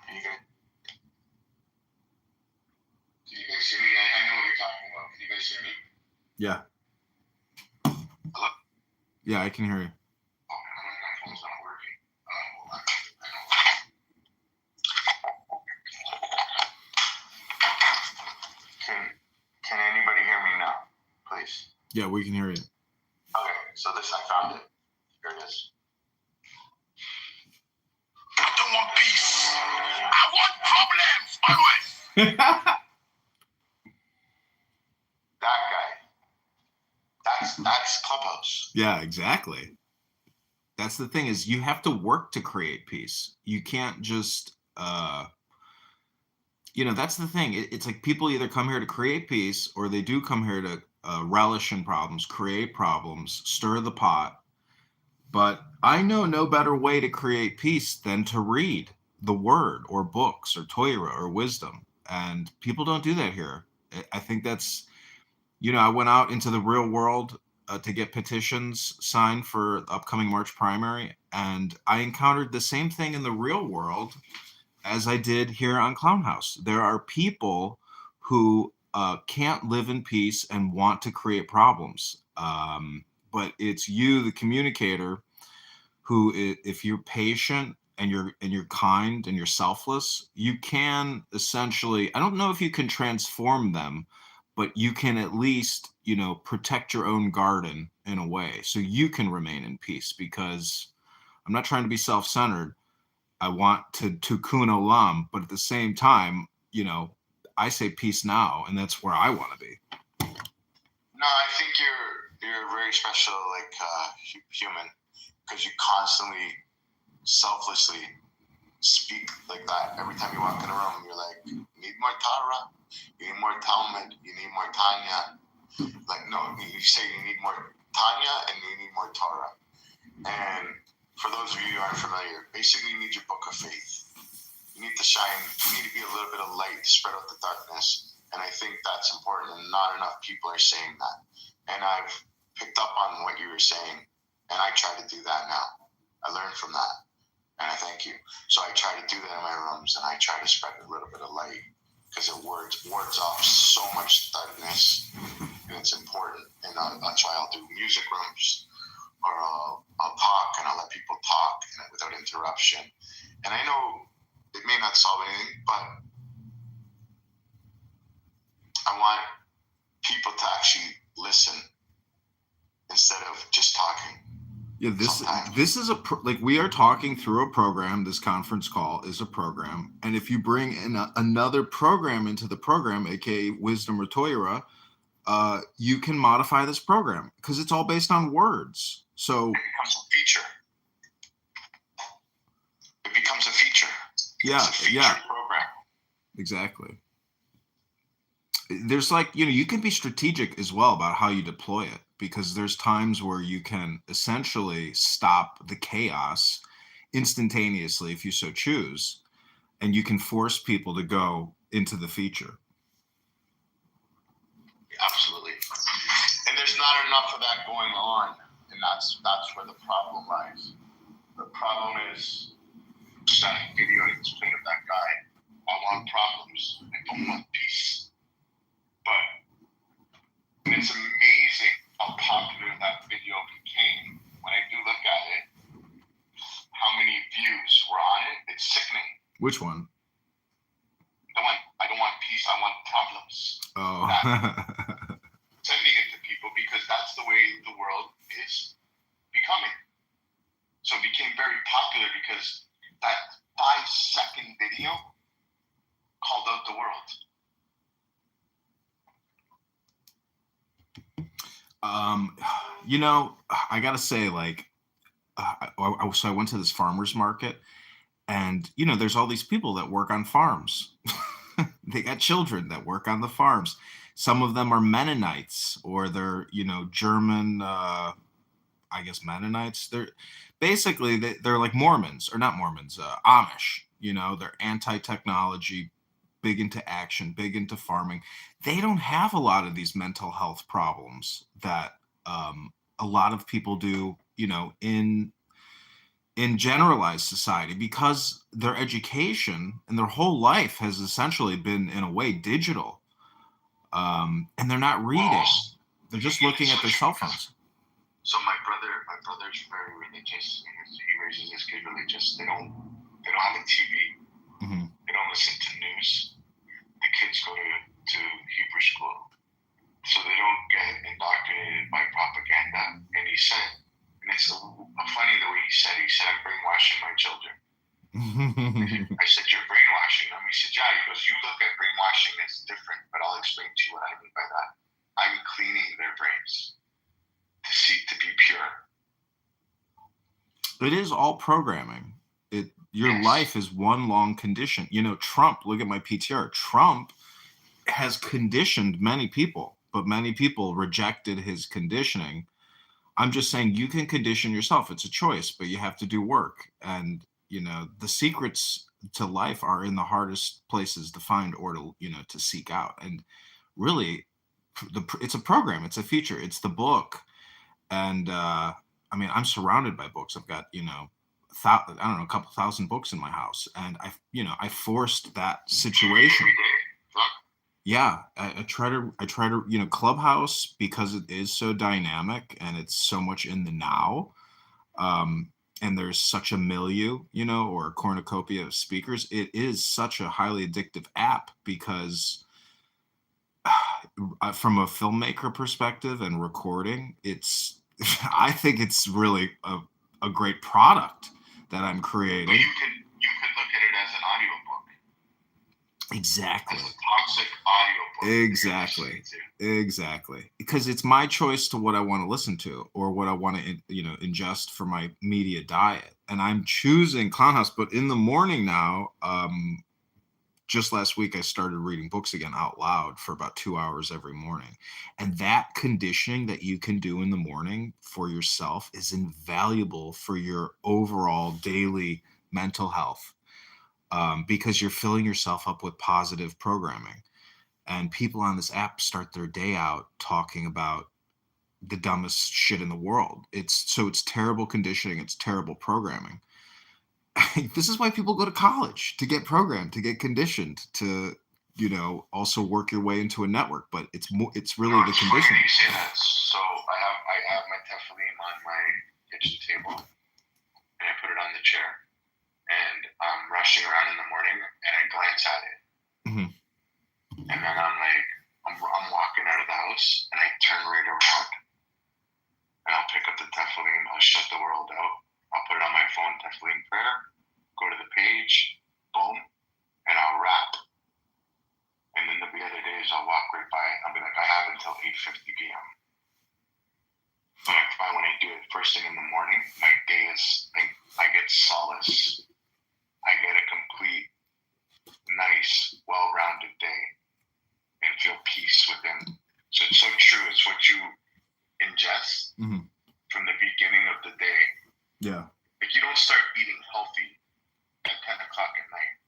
[SPEAKER 6] Can you guys hear me? I know what you're talking about. Can you guys hear me?
[SPEAKER 13] Yeah.
[SPEAKER 6] Hello?
[SPEAKER 13] Yeah, I can hear you.
[SPEAKER 6] Oh, my phone's not working. Hold on. Can anybody hear me now, please?
[SPEAKER 13] Yeah, we can hear you.
[SPEAKER 6] Okay, so this, I found it. Here it is. I don't want peace. I want problems, always. That guy. That's Clubhouse.
[SPEAKER 13] Yeah, exactly. That's the thing, is you have to work to create peace. You can't just that's the thing. It's like people either come here to create peace, or they do come here to relish in problems, create problems, stir the pot. But I know no better way to create peace than to read the word or books or Torah or wisdom. And people don't do that here. I think that's, I went out into the real world to get petitions signed for the upcoming March primary. And I encountered the same thing in the real world as I did here on Clown House. There are people who can't live in peace and want to create problems. But it's you, the communicator, who, if you're patient and you're kind and you're selfless, you can essentially, I don't know if you can transform them, but you can at least, protect your own garden in a way so you can remain in peace. Because I'm not trying to be self-centered. I want to tikkun olam, but at the same time, I say peace now, and that's where I want to be.
[SPEAKER 6] No, I think you're a very special human, because you constantly selflessly speak like that. Every time you walk in a room, you're like, you need more Torah, you need more Talmud, you need more Tanya. Like, no, you say you need more Tanya and you need more Torah. And for those of you who aren't familiar, basically you need your book of faith. You need to shine, you need to be a little bit of light to spread out the darkness. And I think that's important, and not enough people are saying that. And I've picked up on what you were saying, and I try to do that now. I learned from that, and I thank you. So I try to do that in my rooms, and I try to spread a little bit of light, because it wards off so much darkness, and it's important. And that's why I'll do music rooms, or I'll talk, and I'll let people talk without interruption. And I know it may not solve anything, but I want people to actually listen instead of just talking.
[SPEAKER 13] Yeah, this is we are talking through a program. This conference call is a program, and if you bring in another program into the program, aka Wisdom or Torah, you can modify this program, because it's all based on words. So
[SPEAKER 6] it becomes a feature. It becomes a feature.
[SPEAKER 13] Yeah,
[SPEAKER 6] it's a feature program.
[SPEAKER 13] Exactly. There's you can be strategic as well about how you deploy it, because there's times where you can essentially stop the chaos instantaneously if you so choose, and you can force people to go into the feature.
[SPEAKER 6] Absolutely. And there's not enough of that going on, and that's where the problem lies. The problem is, that video I explained of that guy, I want problems, I don't want peace. But it's amazing how popular that video became. When I do look at it, how many views were on it, it's sickening.
[SPEAKER 13] Which one?
[SPEAKER 6] The one, I don't want peace, I want problems.
[SPEAKER 13] Oh.
[SPEAKER 6] Sending it to people, because that's the way the world is becoming. So it became very popular because that 5-second video called out the world.
[SPEAKER 13] I gotta say, so I went to this farmer's market, and there's all these people that work on farms. They got children that work on the farms. Some of them are Mennonites, or they're German, I guess Mennonites. They're basically they're like Mormons, or not Mormons, Amish. They're anti-technology, big into action, big into farming. They don't have a lot of these mental health problems that a lot of people do, in generalized society, because their education and their whole life has essentially been, in a way, digital. And they're not reading. They're just looking at their cell phones.
[SPEAKER 6] So my brother's very religious. He raises his kids religious. They don't have a TV.
[SPEAKER 13] Mm-hmm.
[SPEAKER 6] They don't listen to news. The kids go to Hebrew school, so they don't get indoctrinated by propaganda. And he said, and it's funny the way he said, I'm brainwashing my children. I said, you're brainwashing them. He said, yeah, he goes, you look at brainwashing as different, but I'll explain to you what I mean by that. I'm cleaning their brains to be pure.
[SPEAKER 13] It is all programming. Your life is one long condition. You know, Trump, look at my PTR. Trump has conditioned many people, but many people rejected his conditioning. I'm just saying you can condition yourself. It's a choice, but you have to do work. And, you know, the secrets to life are in the hardest places to find or to, you know, to seek out. And really, it's a program. It's a feature. It's the book. And, I mean, I'm surrounded by books. I've got, you know, I don't know, a couple thousand books in my house. And I forced that situation. Yeah, I try to, you know, Clubhouse, because it is so dynamic and it's so much in the now. And there's such a milieu, you know, or a cornucopia of speakers. It is such a highly addictive app because from a filmmaker perspective and recording, I think it's really a great product that I'm creating.
[SPEAKER 6] But you could look at it as an audiobook.
[SPEAKER 13] Exactly.
[SPEAKER 6] As a toxic audiobook.
[SPEAKER 13] Exactly. Because it's my choice to what I want to listen to or what I want to, you know, ingest for my media diet. And I'm choosing Clownhouse, but in the morning now, just last week, I started reading books again out loud for about 2 hours every morning. And that conditioning that you can do in the morning for yourself is invaluable for your overall daily mental health, because you're filling yourself up with positive programming. And people on this app start their day out talking about the dumbest shit in the world. It's terrible conditioning. It's terrible programming. This is why people go to college, to get programmed, to get conditioned, to, you know, also work your way into a network. But it's really the conditioning.
[SPEAKER 6] You say that. So I have my Teflon on my kitchen table, and I put it on the chair, and I'm rushing around in the morning, and I glance at it, and then I'm like, I'm walking out of the house, and I turn right around, and I'll pick up the Teflon, I'll shut the world out. I'll put it on my phone, Teflon prayer, go to the page, boom, and I'll wrap. And then there'll be other days I'll walk right by it. I'll be like, I have until 8:50 p.m. But I find when I do it first thing in the morning, my day is, I get solace. I get a complete, nice, well-rounded day and feel peace within. So it's so true. It's what you ingest from the beginning of the day.
[SPEAKER 13] Yeah.
[SPEAKER 6] Like, you don't start eating healthy at 10 o'clock at night.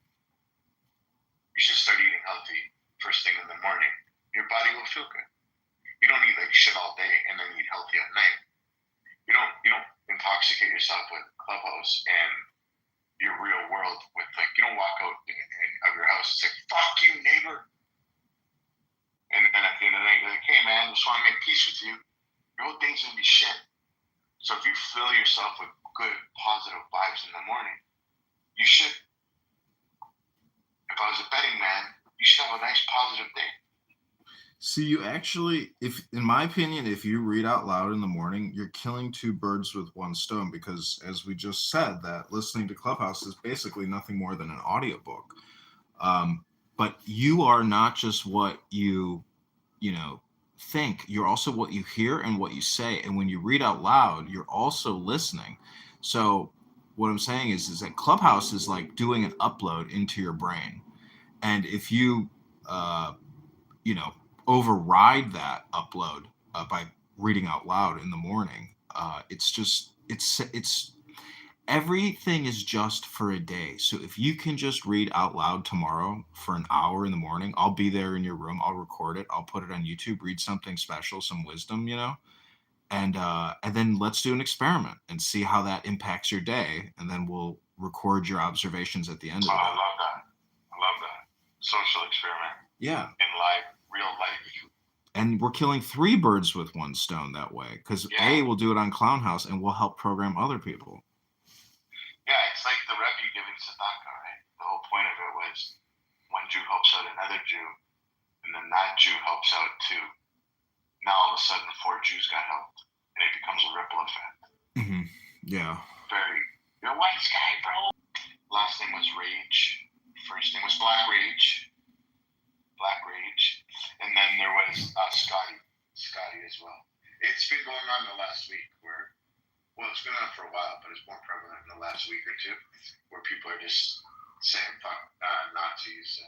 [SPEAKER 6] You should start eating healthy first thing in the morning. Your body will feel good. You don't eat like shit all day and then eat healthy at night. You don't intoxicate yourself with Clubhouse and your real world with, like, you don't walk out of your house and say, fuck you, neighbor. And then at the end of the night, you're like, hey man, I just want to make peace with you. Your whole day's gonna be shit. So if you fill yourself with good, positive vibes in the morning, you should, if I was a betting man, you should have a nice, positive day.
[SPEAKER 13] See, you actually, in my opinion, if you read out loud in the morning, you're killing two birds with one stone, because as we just said, that listening to Clubhouse is basically nothing more than an audiobook. But you are not just what you think, you're also what you hear and what you say. And when you read out loud, you're also listening. So what I'm saying is that Clubhouse is like doing an upload into your brain. And if you, override that upload by reading out loud in the morning, it's everything is just for a day. So if you can just read out loud tomorrow for an hour in the morning, I'll be there in your room. I'll record it. I'll put it on YouTube, read something special, some wisdom, and then let's do an experiment and see how that impacts your day. And then we'll record your observations at the end of the day.
[SPEAKER 6] I love that. Social experiment.
[SPEAKER 13] Yeah.
[SPEAKER 6] In life, real life.
[SPEAKER 13] And we're killing three birds with one stone that way, because we'll do it on Clownhouse and we'll help program other people.
[SPEAKER 6] Yeah, it's like the Rebbe giving tzedakah, right? The whole point of it was one Jew helps out another Jew, and then that Jew helps out too. Now all of a sudden 4 Jews got helped, and it becomes a ripple effect.
[SPEAKER 13] Yeah.
[SPEAKER 6] You're a wise guy, bro. Last name was Rage first name was Black Rage, and then there was Scotty as well. It's been going on the last week it's been on for a while, but it's more prevalent in the last week or two, where people are just saying fuck Nazis.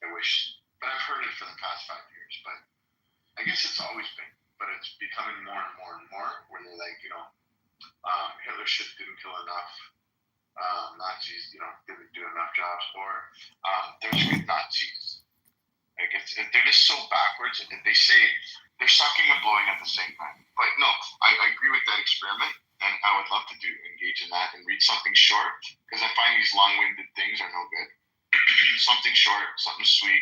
[SPEAKER 6] I wish, but I've heard it for the past 5 years. But I guess it's always been, but it's becoming more and more and more, where they're like, Hitler didn't kill enough. Nazis, didn't do enough jobs, or there's good Nazis. Like they're just so backwards, and they say they're sucking and blowing at the same time. But no, I agree with that experiment, and I would love to engage in that and read something short, because I find these long-winded things are no good. Something short, something sweet.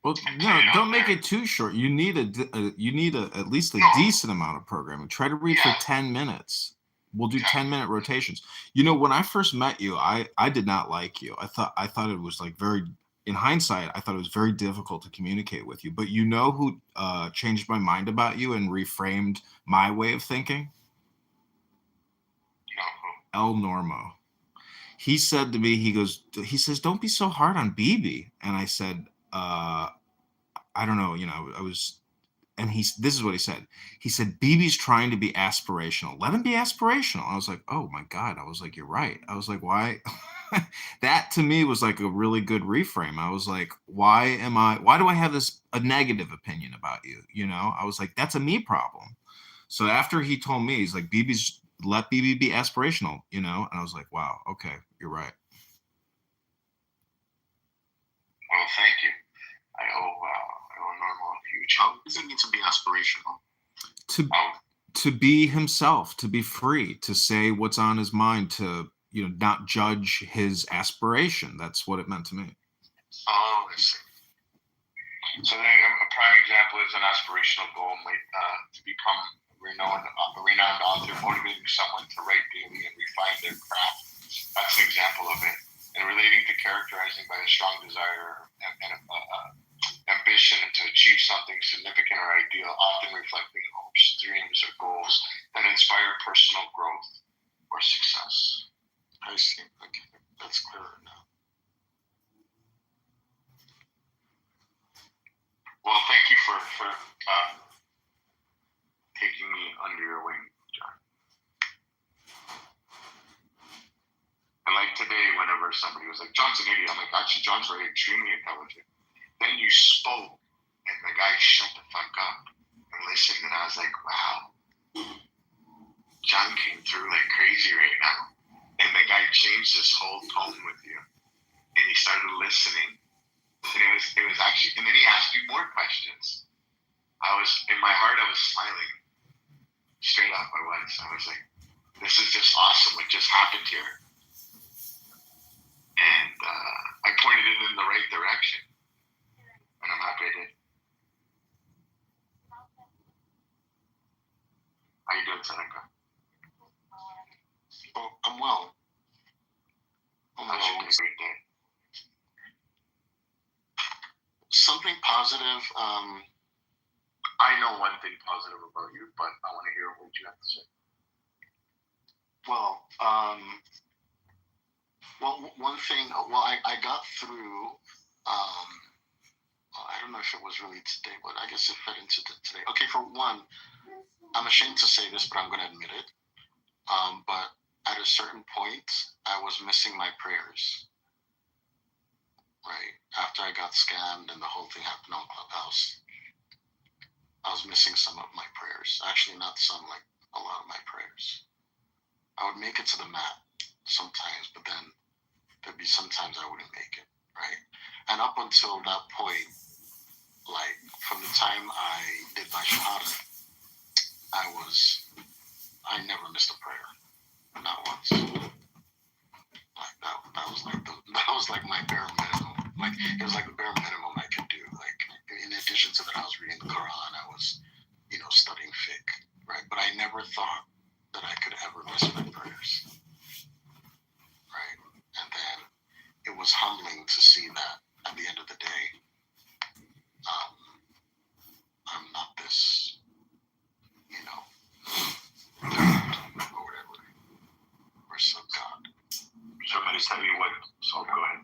[SPEAKER 13] Well, no, don't make it too short. You need at least a decent amount of programming. Try to read for 10 minutes. We'll do 10-minute rotations. When I first met you, I did not like you. I thought it was like in hindsight, I thought it was very difficult to communicate with you. But you know who changed my mind about you and reframed my way of thinking? El Normo. He said to me, he says, don't be so hard on Bibi. And I said, I don't know, and this is what he said. He said, Bibi's trying to be aspirational. Let him be aspirational. I was like, oh my God. I was like, you're right. I was like, why? That to me was like a really good reframe. I was like, why do I have a negative opinion about you? I was like, that's a me problem. So after he told me, he's like, let Bibi be aspirational, and I was like, wow, okay, you're right.
[SPEAKER 6] Well, thank you. I owe Normal a huge help. What does it mean to be aspirational?
[SPEAKER 13] To be himself, to be free, to say what's on his mind, to not judge his aspiration. That's what it meant to me.
[SPEAKER 6] Oh, I see. So then a prime example is an aspirational goal might to become a renowned author, motivating someone to write daily and refine their craft. That's an example of it. And relating to characterizing by a strong desire and ambition to achieve something significant or ideal, often reflecting hopes, dreams, or goals that inspire personal growth or success. I see. Okay, that's clearer now. Well, thank you for taking me under your wing, John. And like today, whenever somebody was like, John's an idiot, I'm like, actually, John's very extremely intelligent. Then you spoke, and the guy shut the fuck up and listened, and I was like, wow, John came through like crazy right now. And the guy changed his whole tone with you, and he started listening. And it was actually, and then he asked you more questions. In my heart, I was smiling. Straight up, I was like, this is just awesome what just happened here. And I pointed it in the right direction. And I'm happy I did. How you doing, Seneca? Oh, I'm well. That should be a great day. Something positive. I know one thing positive about you, but I want to hear what you have to say. Well, one thing. Well, I got through. I don't know if it was really today, but I guess it fed into today. Okay, for one, I'm ashamed to say this, but I'm going to admit it. But at a certain point, I was missing my prayers. Right after I got scammed and the whole thing happened on Clubhouse, I was missing some of my prayers. Actually, not some, like a lot of my prayers. I would make it to the mat sometimes, but then there'd be sometimes I wouldn't make it. Right, and up until that point, like from the time I did my shahada, I never missed a prayer, not once. Like that was like my bare minimum. Like it was like the bare minimum I could do. Like in addition to that, I was reading the Quran. I was, studying fiqh, right? But I never thought that I could ever miss my prayers, right? And then it was humbling to see that at the end of the day, I'm not this, or whatever, or some God. Somebody tell me what? So go ahead.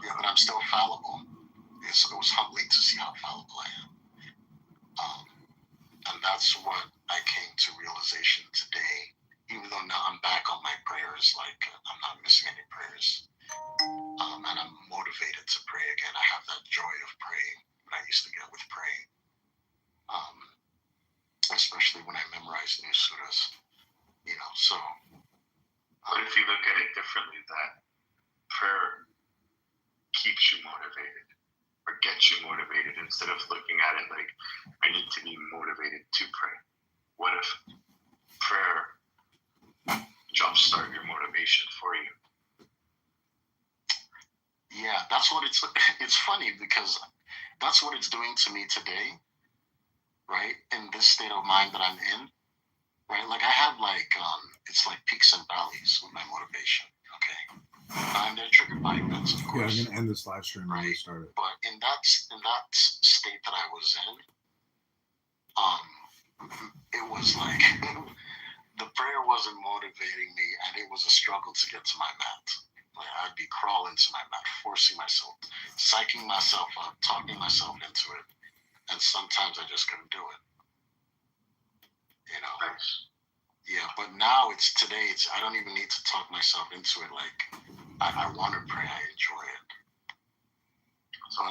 [SPEAKER 6] Yeah, but I'm still fallible. It was humbling to see how fallible I am. And that's what I came to realization today, even though now I'm back on my prayers, like I'm not missing any prayers. And I'm motivated to pray again. I have that joy of praying that I used to get with praying. Especially when I memorize new surahs, so.
[SPEAKER 18] What if you look at it differently, that prayer keeps you motivated or gets you motivated instead of looking at it like, I need to be motivated to pray? What if prayer jumpstart your motivation for you?
[SPEAKER 6] Yeah, that's what it's funny because that's what it's doing to me today, right? In this state of mind that I'm in, right? Like I have it's like peaks and valleys with my motivation, okay? And they're triggered by events, of course.
[SPEAKER 13] Yeah, I'm gonna end this live stream when we start it.
[SPEAKER 6] But in that state that I was in, it was like the prayer wasn't motivating me, and it was a struggle to get to my mat. Like I'd be crawling to my mat, forcing myself, psyching myself up, talking myself into it, and sometimes I just couldn't do it. Yeah, but now today I don't even need to talk myself into it. Like I want to pray, I enjoy it. So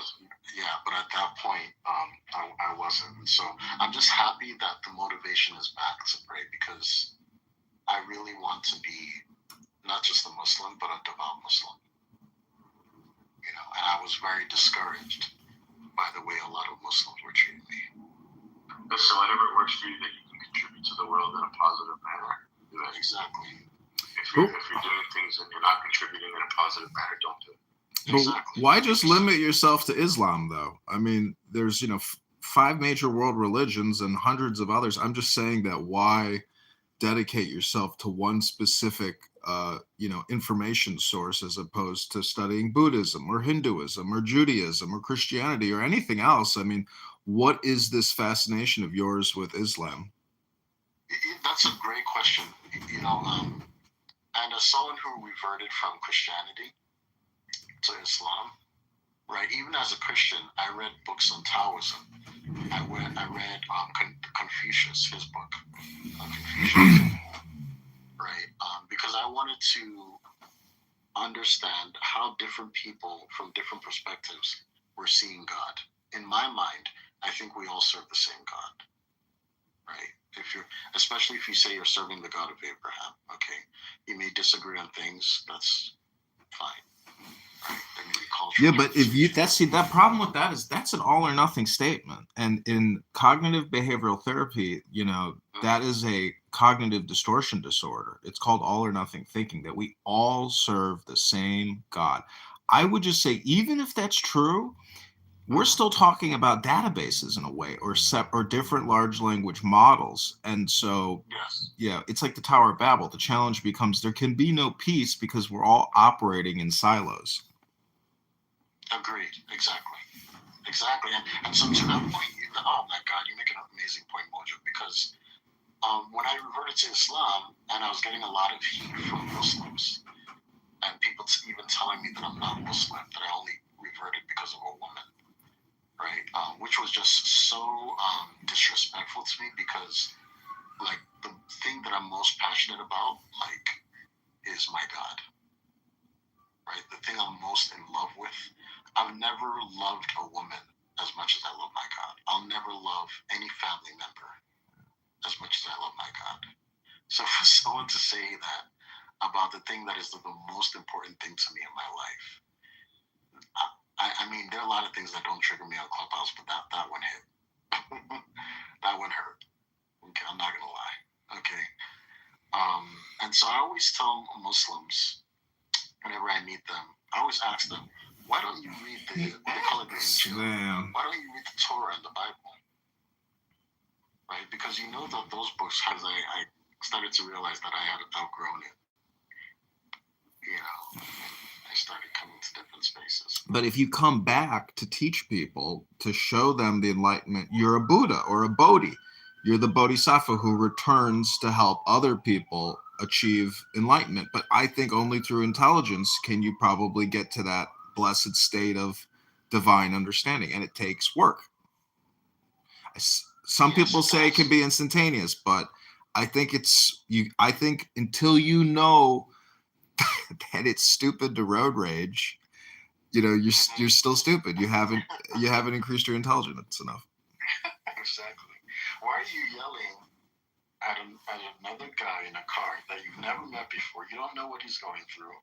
[SPEAKER 6] yeah, but at that point, I wasn't. So I'm just happy that the motivation is back to pray because I really want to be not just a Muslim, but a devout Muslim. And I was very discouraged by the way a lot of Muslims were treating me.
[SPEAKER 18] So whatever works for you that you can contribute to the world in a positive manner, do that.
[SPEAKER 6] Exactly.
[SPEAKER 18] If you're doing things and you're not contributing in a positive manner, don't do it.
[SPEAKER 13] But why just limit yourself to Islam, though? I mean, there's 5 major world religions and hundreds of others. I'm just saying that why dedicate yourself to one specific information source as opposed to studying Buddhism or Hinduism or Judaism or Christianity or anything else? I mean, what is this fascination of yours with Islam?
[SPEAKER 6] That's a great question. And as someone who reverted from Christianity to Islam, right? Even as a Christian, I read books on Taoism. I read Confucius, his book, Confucius, right? Because I wanted to understand how different people from different perspectives were seeing God. In my mind, I think we all serve the same God, right? Especially if you say you're serving the God of Abraham, okay? You may disagree on things, that's fine.
[SPEAKER 13] Yeah, but that problem with that is that's an all or nothing statement. And in cognitive behavioral therapy, that is a cognitive distortion disorder. It's called all or nothing thinking, that we all serve the same God. I would just say, even if that's true, we're still talking about databases in a way, or different large language models. And so, yeah, it's like the Tower of Babel. The challenge becomes there can be no peace because we're all operating in silos.
[SPEAKER 6] Agreed. Exactly. And so to that point, oh my God, you make an amazing point, Mojo, because when I reverted to Islam and I was getting a lot of heat from Muslims and people even telling me that I'm not Muslim, that I only reverted because of a woman, right? Which was just so disrespectful to me because, like, the thing that I'm most passionate about, like, is my God, right? The thing I'm most in love with. I've never loved a woman as much as I love my God. I'll never love any family member as much as I love my God. So for someone to say that about the thing that is the most important thing to me in my life, I mean, there are a lot of things that don't trigger me on Clubhouse, but that one hit. That one hurt. Okay, I'm not gonna lie. Okay. And so I always tell Muslims, whenever I meet them, I always ask them, why don't you read they call it the Injil? Why don't you read the Torah and the Bible? Right? Because you know that those books, as I started to realize that I had outgrown it. I started coming to different spaces.
[SPEAKER 13] But if you come back to teach people, to show them the enlightenment, you're a Buddha or a Bodhi. You're the Bodhisattva who returns to help other people achieve enlightenment. But I think only through intelligence can you probably get to that blessed state of divine understanding, and it takes work. Some people say it can be instantaneous, but I think I think until you know that it's stupid to road rage, you're still stupid. You haven't increased your intelligence enough.
[SPEAKER 6] Exactly. Why are you yelling at another guy in a car that you've never met before? You don't know what he's going through,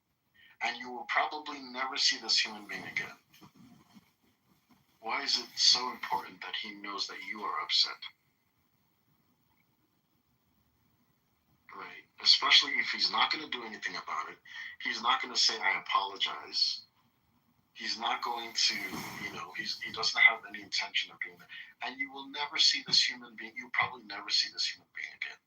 [SPEAKER 6] and you will probably never see this human being again. Why is it so important that he knows that you are upset? Right. Especially if he's not going to do anything about it. He's not going to say, I apologize. He's not going to, he doesn't have any intention of doing that. And you will never see this human being, you'll probably never see this human being again.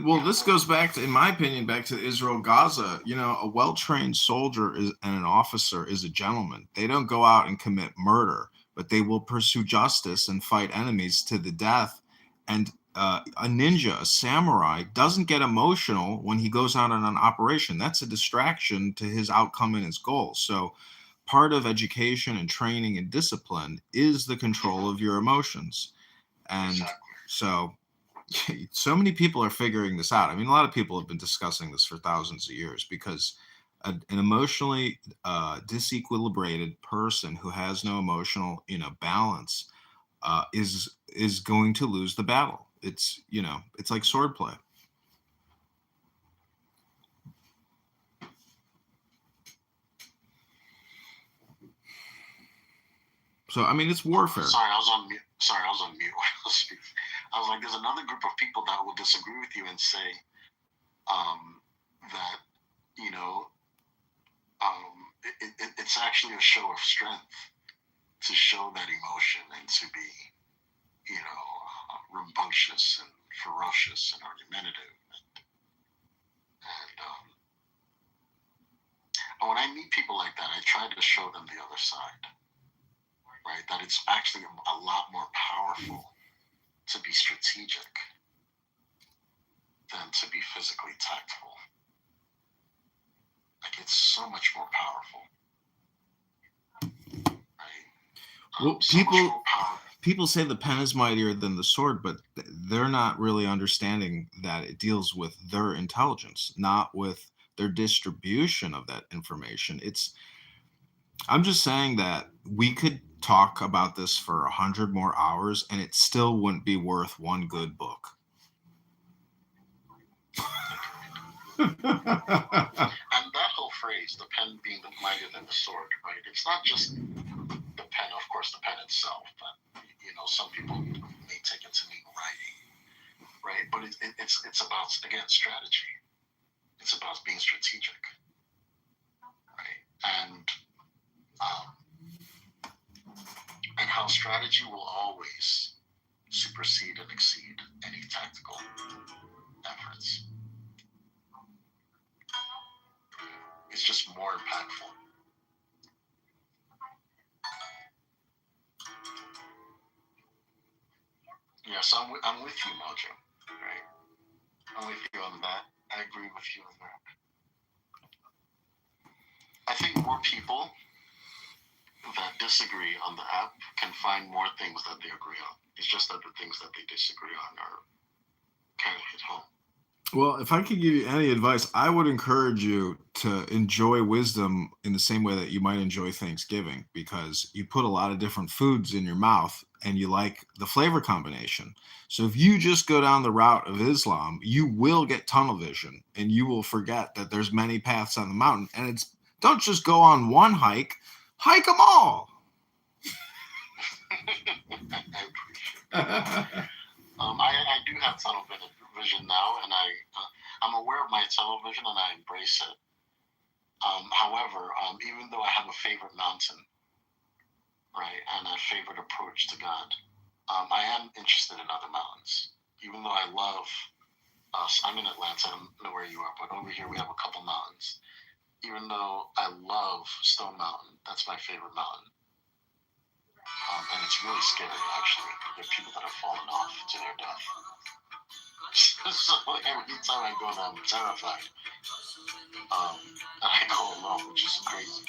[SPEAKER 13] Well, this goes back to, in my opinion, back to Israel-Gaza. A well-trained soldier and an officer is a gentleman. They don't go out and commit murder, but they will pursue justice and fight enemies to the death. And a ninja, a samurai, doesn't get emotional when he goes out on an operation. That's a distraction to his outcome and his goals. So part of education and training and discipline is the control of your emotions. And so many people are figuring this out. I mean, a lot of people have been discussing this for thousands of years, because an emotionally disequilibrated person who has no emotional, balance is going to lose the battle. It's like swordplay. So I mean, it's warfare.
[SPEAKER 6] Sorry, I was on mute. I was like, there's another group of people that will disagree with you and say that it's actually a show of strength to show that emotion and to be rambunctious and ferocious and argumentative. And when I meet people like that, I try to show them the other side, right? That it's actually a lot more powerful to be strategic than to be physically tactful. Like, it's so much more powerful. Right?
[SPEAKER 13] Well, people say the pen is mightier than the sword, but they're not really understanding that it deals with their intelligence, not with their distribution of that information. I'm just saying that we could talk about this for 100 more hours and it still wouldn't be worth one good book.
[SPEAKER 6] And that whole phrase, the pen being mightier than the sword, right? It's not just the pen, of course, the pen itself, but some people may take it to mean writing, right? But it's about, again, strategy. It's about being strategic, right? And how strategy will always supersede and exceed any tactical efforts. It's just more impactful. Yes, I'm with you, Mojo. Right? I'm with you on that. I agree with you on that. I think more people that disagree on the app can find more things that they agree on. It's just that the things that they disagree on are kind of hit home.
[SPEAKER 13] Well, if I could give you any advice, I would encourage you to enjoy wisdom in the same way that you might enjoy Thanksgiving, because you put a lot of different foods in your mouth and you like the flavor combination. So if you just go down the route of Islam, you will get tunnel vision and you will forget that there's many paths on the mountain. And don't just go on one hike them all.
[SPEAKER 6] I do have tunnel vision now, and I'm aware of my tunnel vision and I embrace it. However, even though I have a favorite mountain, right, and a favorite approach to God, I am interested in other mountains. Even though I love I'm in Atlanta, I don't know where you are, but over here we have a couple mountains. Even though I love Stone Mountain, that's my favorite mountain. And it's really scary, actually. There are people that have fallen off to their death. So every time I go there, I'm terrified. I go alone, which is crazy.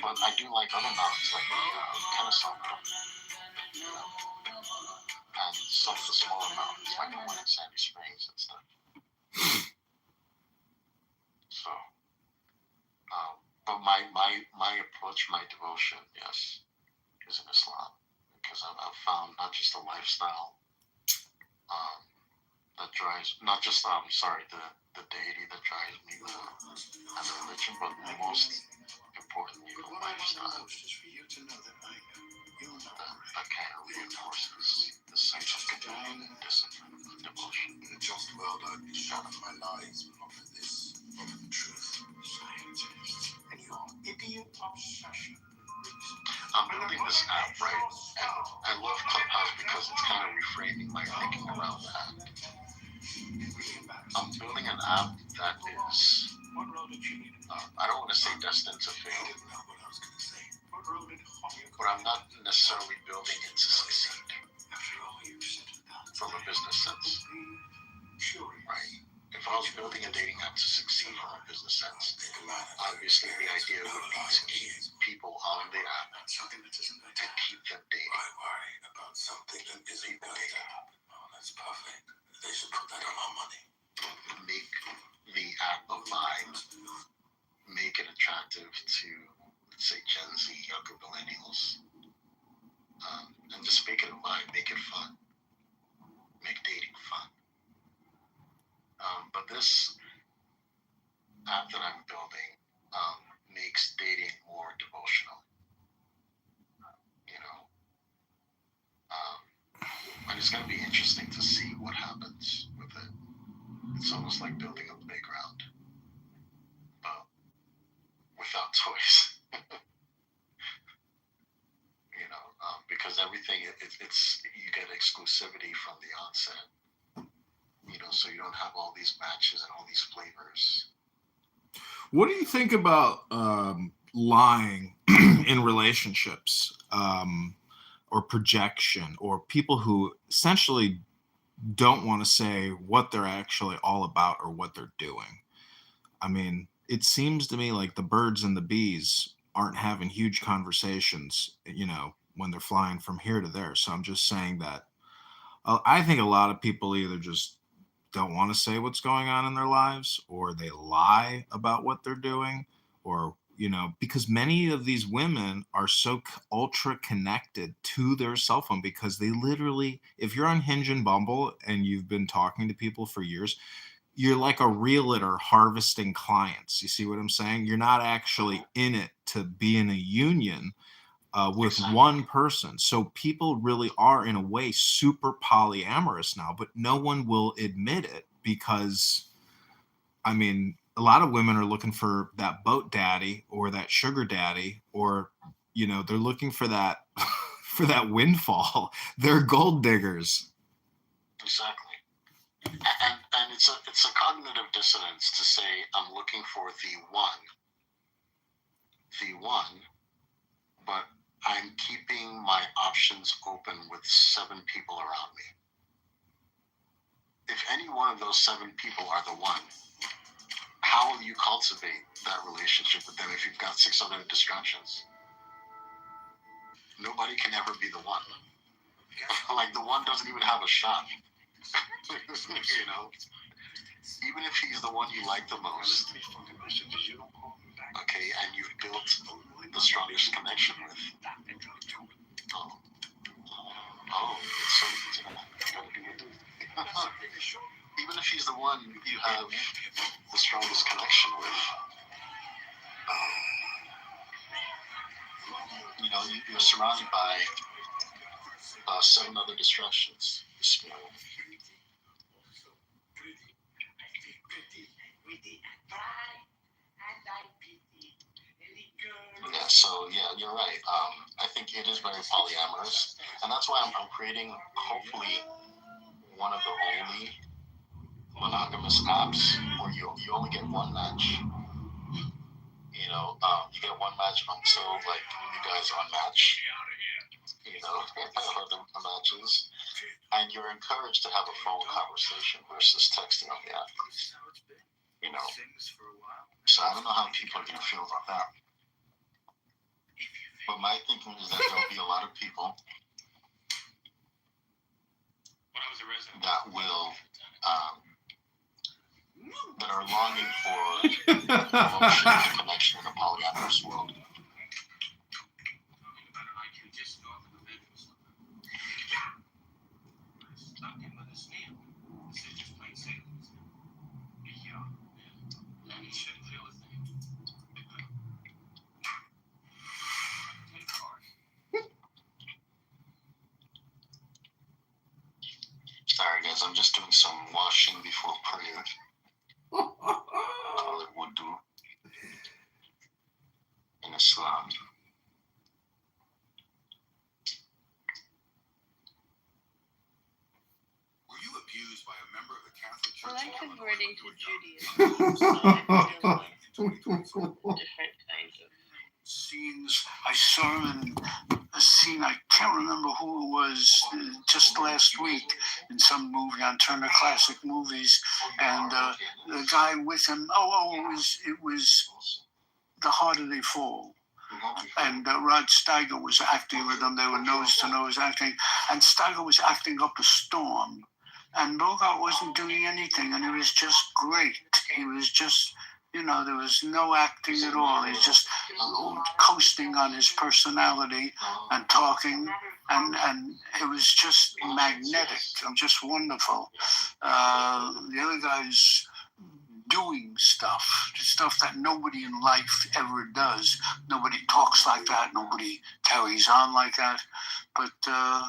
[SPEAKER 6] But I do like other mountains, like the Kennesaw Mountain, you know, and some of the smaller mountains, like the one in Sandy Springs and stuff. So, but my approach, my devotion, yes, is in Islam, because I've found not just a lifestyle that drives, not just the deity that drives me and the religion, but most importantly, the lifestyle that kind of reinforces the sense of community and discipline and devotion. In a just world, I'd be shot of my lies, but not for this, but for the truth. And your idiot obsession. I'm building this app, right? And I love Clubhouse because it's kind of reframing my thinking around the app. I'm building an app that is, I don't want to say destined to fail, but I'm not necessarily building it to succeed from a business sense, right? If I was building a dating app to succeed from a business sense, obviously the idea would be to keep people on the app and keep them dating. People dating. That's perfect. They should put that on our money. Make the app a vibe. Make it attractive to, let's say, Gen Z, younger millennials. And just make it a vibe. Make it fun. Make dating fun. But this app that I'm building makes dating more devotional. You know, and it's going to be interesting to see what happens with it. It's almost like building a playground, but without toys. You know, because everything it's you get exclusivity from the onset. You know, so you don't have all these matches and all these flavors.
[SPEAKER 13] What do you think about lying in relationships, or projection, or people who essentially don't want to say what they're actually all about or what they're doing? I mean, it seems to me like the birds and the bees aren't having huge conversations, you know, when they're flying from here to there. So I'm just saying that I think a lot of people either just don't want to say what's going on in their lives, or they lie about what they're doing, or, you know, because many of these women are so ultra connected to their cell phone, because they literally, if you're on Hinge and Bumble and you've been talking to people for years, you're like a realtor harvesting clients. You see what I'm saying? You're not actually in it to be in a union with one person. So people really are, in a way, super polyamorous now, but no one will admit it because, I mean, a lot of women are looking for that boat daddy or that sugar daddy, or, you know, they're looking for that for that windfall. They're gold diggers.
[SPEAKER 6] Exactly. And it's a cognitive dissonance to say I'm looking for the one, but I'm keeping my options open with 7 people around me. If any one of those 7 people are the one, how will you cultivate that relationship with them if you've got 6 other distractions? Nobody can ever be the one. Like, the one doesn't even have a shot. You know? Even if he's the one you like the most, okay, and you've built the strongest connection with. It's so easy to even if he's the one you have the strongest connection with, you know, you're surrounded by 7 other distractions. Yeah, so yeah, you're right. I think it is very polyamorous, and that's why I'm creating, hopefully, one of the only monogamous apps where you only get one match. You know, you get one match until, like, you guys unmatch. You know, or the matches, And you're encouraged to have a phone conversation versus texting on the app. You know, so I don't know how people are going to feel about that. But my thinking is that there'll be a lot of people that will, that are longing for emotion and connection in a polyamorous world. Sorry guys, I'm just doing some washing before prayer. Call it wudu in Islam.
[SPEAKER 15] Were you abused by a member of the Catholic Church?
[SPEAKER 9] Well, I'm converting to Judaism, so I feel like different kinds of
[SPEAKER 15] Scenes. I saw in a scene, I can't remember who it was, just last week in some movie on Turner Classic Movies, and the guy with him, it was The Harder They Fall. And Rod Steiger was acting with them. They were nose to nose acting, and Steiger was acting up a storm, and Bogart wasn't doing anything, and it was just great. He was just, there was no acting at all. He's just coasting on his personality and talking, and it was just magnetic and just wonderful. The other guy's doing stuff that nobody in life ever does. Nobody talks like that. Nobody carries on like that. But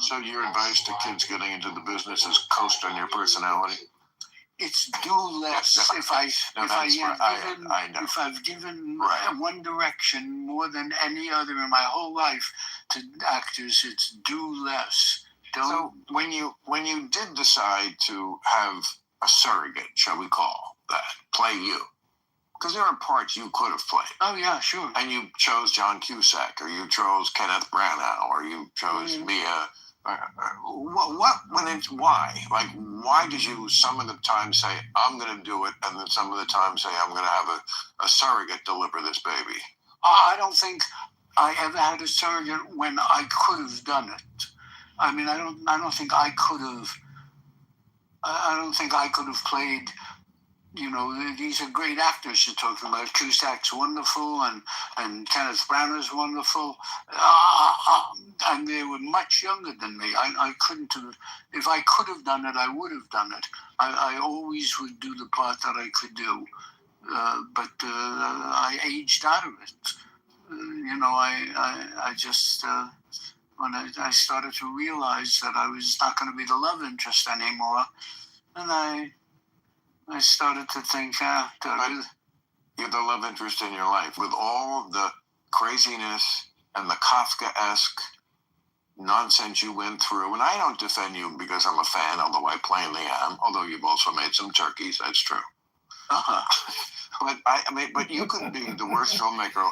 [SPEAKER 5] so your advice to kids getting into the business is coast on your personality.
[SPEAKER 15] It's do less. If I've given one direction more than any other in my whole life to actors, it's do less.
[SPEAKER 5] So when you did decide to have a surrogate, shall we call that, play you, because there are parts you could have played.
[SPEAKER 15] Oh yeah, sure.
[SPEAKER 5] And you chose John Cusack, or you chose Kenneth Branagh, or you chose Mia. What went into why? Like, why did you some of the time say, I'm going to do it, and then some of the time say, I'm going to have a surrogate deliver this baby?
[SPEAKER 15] I don't think I ever had a surrogate when I could have done it. I mean, I don't think I could have. I don't think I could have played. These are great actors you're talking about. Cusack's wonderful, and Kenneth Branagh's wonderful, and they were much younger than me. I couldn't have. If I could have done it, I would have done it. I always would do the part that I could do, but I aged out of it. I just when I started to realize that I was not going to be the love interest anymore, and I started to think,
[SPEAKER 5] you're the love interest in your life. With all the craziness and the Kafka-esque nonsense you went through, and I don't defend you because I'm a fan, although I plainly am, although you've also made some turkeys, that's true. But you could be the worst filmmaker.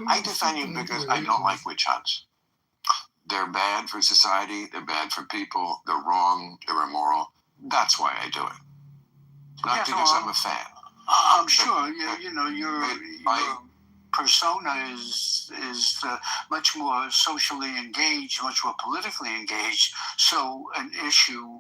[SPEAKER 5] I defend you because I don't like witch hunts. They're bad for society, they're bad for people, they're wrong, they're immoral. That's why I do it. Not because I'm a fan.
[SPEAKER 15] I'm sure. Your persona is much more socially engaged, much more politically engaged. So an issue,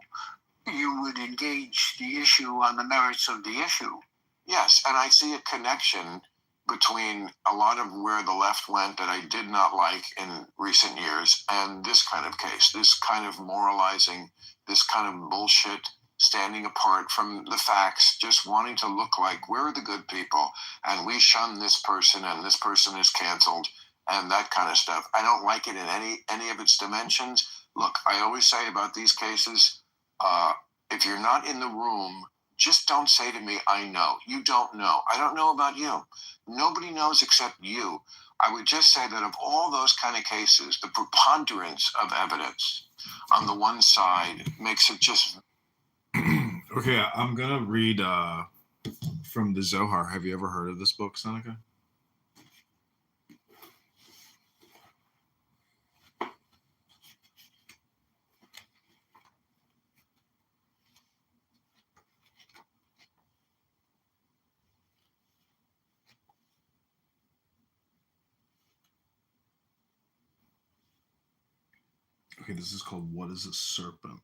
[SPEAKER 15] you would engage the issue on the merits of the issue.
[SPEAKER 5] Yes, and I see a connection between a lot of where the left went that I did not like in recent years and this kind of case, this kind of moralizing, this kind of bullshit, standing apart from the facts, just wanting to look like we're the good people and we shun this person and this person is canceled and that kind of stuff. I don't like it in any of its dimensions. Look, I always say about these cases, if you're not in the room, just don't say to me, I know. You don't know. I don't know about you. Nobody knows except you. I would just say that of all those kind of cases, the preponderance of evidence on the one side makes it just...
[SPEAKER 13] Okay, I'm going to read from the Zohar. Have you ever heard of this book, Seneca? Okay, this is called What is a Serpent?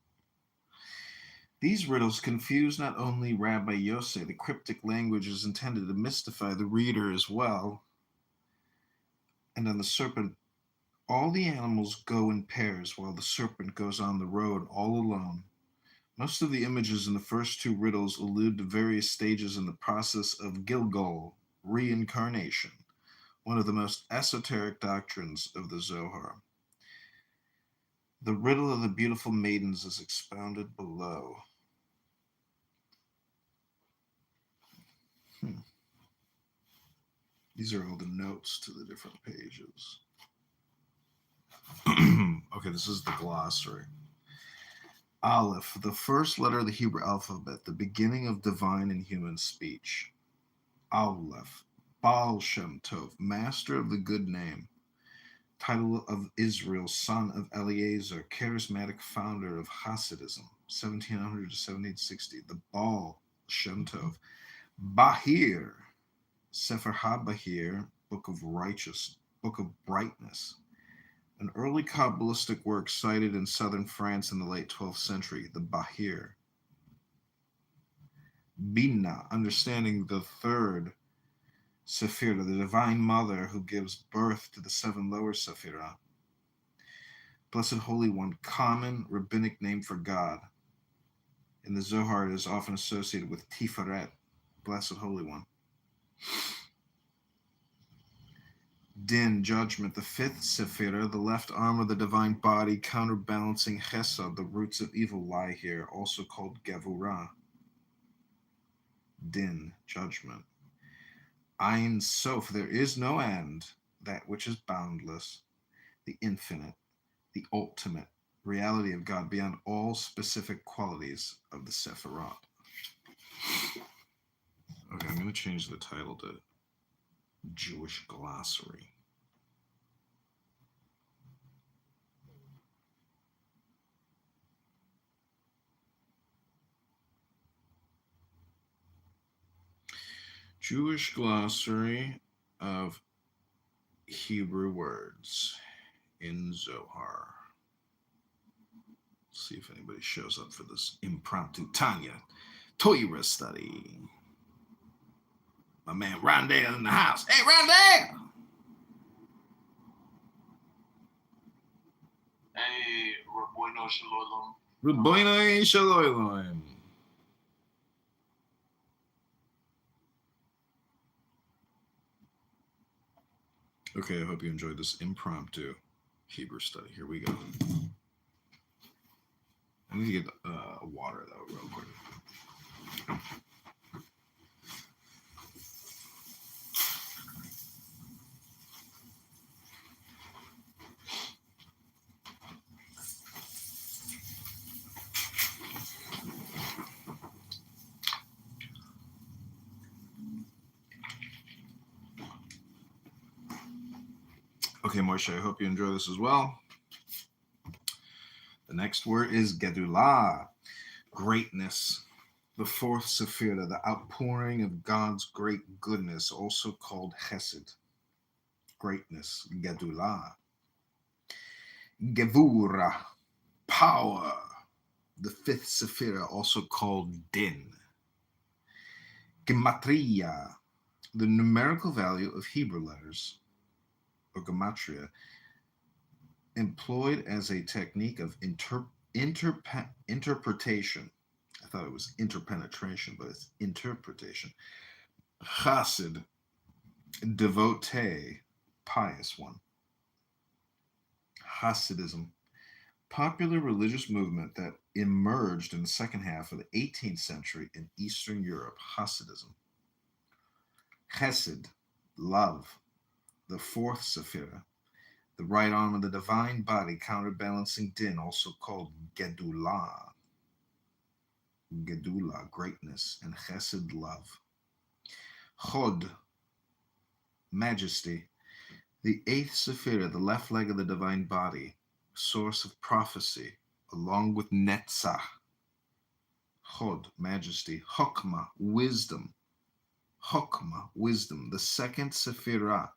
[SPEAKER 13] These riddles confuse not only Rabbi Yosef, the cryptic language is intended to mystify the reader as well. And on the serpent, all the animals go in pairs while the serpent goes on the road all alone. Most of the images in the first two riddles allude to various stages in the process of Gilgul, reincarnation, one of the most esoteric doctrines of the Zohar. The riddle of the beautiful maidens is expounded below. These are all the notes to the different pages. Okay, this is the glossary. Aleph, the first letter of the Hebrew alphabet, the beginning of divine and human speech. Aleph, Baal Shem Tov, master of the good name. Title of Israel, son of Eliezer, charismatic founder of Hasidism, 1700 to 1760. The Baal Shem Tov. Bahir, Sefer HaBahir, Book of Righteous, Book of Brightness. An early Kabbalistic work cited in southern France in the late 12th century, the Bahir. Bina, understanding the third Sephirah, the Divine Mother who gives birth to the seven lower Sephirah. Blessed Holy One, common rabbinic name for God. In the Zohar, it is often associated with Tiferet, Blessed Holy One. Din, judgment, the fifth Sephirah, the left arm of the divine body, counterbalancing Chesed, the roots of evil lie here, also called Gevurah. Din, judgment. Ein Sof, there is no end, that which is boundless, the infinite, the ultimate reality of God beyond all specific qualities of the Sephirot. Okay, I'm going to change the title to Jewish Glossary. Jewish Glossary of Hebrew Words in Zohar. Let's see if anybody shows up for this impromptu Tanya Torah study. My man Rondell in the house. Hey, Rondell!
[SPEAKER 8] Hey, Rabboino Shalom.
[SPEAKER 13] Rabboino Shalom. Okay, I hope you enjoyed this impromptu Hebrew study. Here we go. I need to get water, though, real quick. Okay, Moshe, I hope you enjoy this as well. The next word is Gedulah, greatness. The fourth Sephirah, the outpouring of God's great goodness, also called Chesed. Greatness, Gedulah. Gevurah, power. The fifth Sephirah, also called Din. Gematria, the numerical value of Hebrew letters, or gematria, employed as a technique of interpretation. I thought it was interpenetration, but it's interpretation. Chassid, devotee, pious one. Hasidism, popular religious movement that emerged in the second half of the 18th century in Eastern Europe. Hasidism. Chesed, love, the fourth Sephirah, the right arm of the divine body counterbalancing Din, also called Gedulah. Gedulah, greatness, and Chesed, love. Chod, majesty, the eighth Sephirah, the left leg of the divine body, source of prophecy, along with Netzach. Chod, majesty. Chokmah, wisdom. Chokmah, wisdom, the second Sephirah,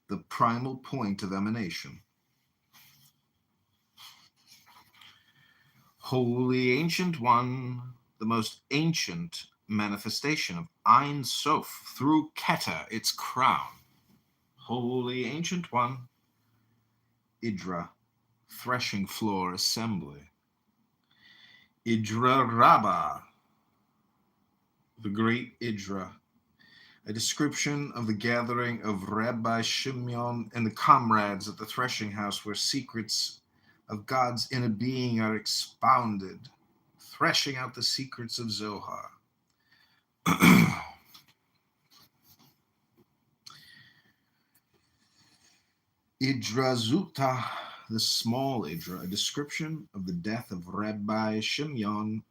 [SPEAKER 13] the primal point of emanation. Holy Ancient One, the most ancient manifestation of Ein Sof through Keter, its crown. Holy Ancient One, Idra, threshing floor assembly. Idra Rabbah, the great Idra, a description of the gathering of Rabbi Shimon and the comrades at the threshing house where secrets of God's inner being are expounded, threshing out the secrets of Zohar. Idrazuta, the small Idra, a description of the death of Rabbi Shimon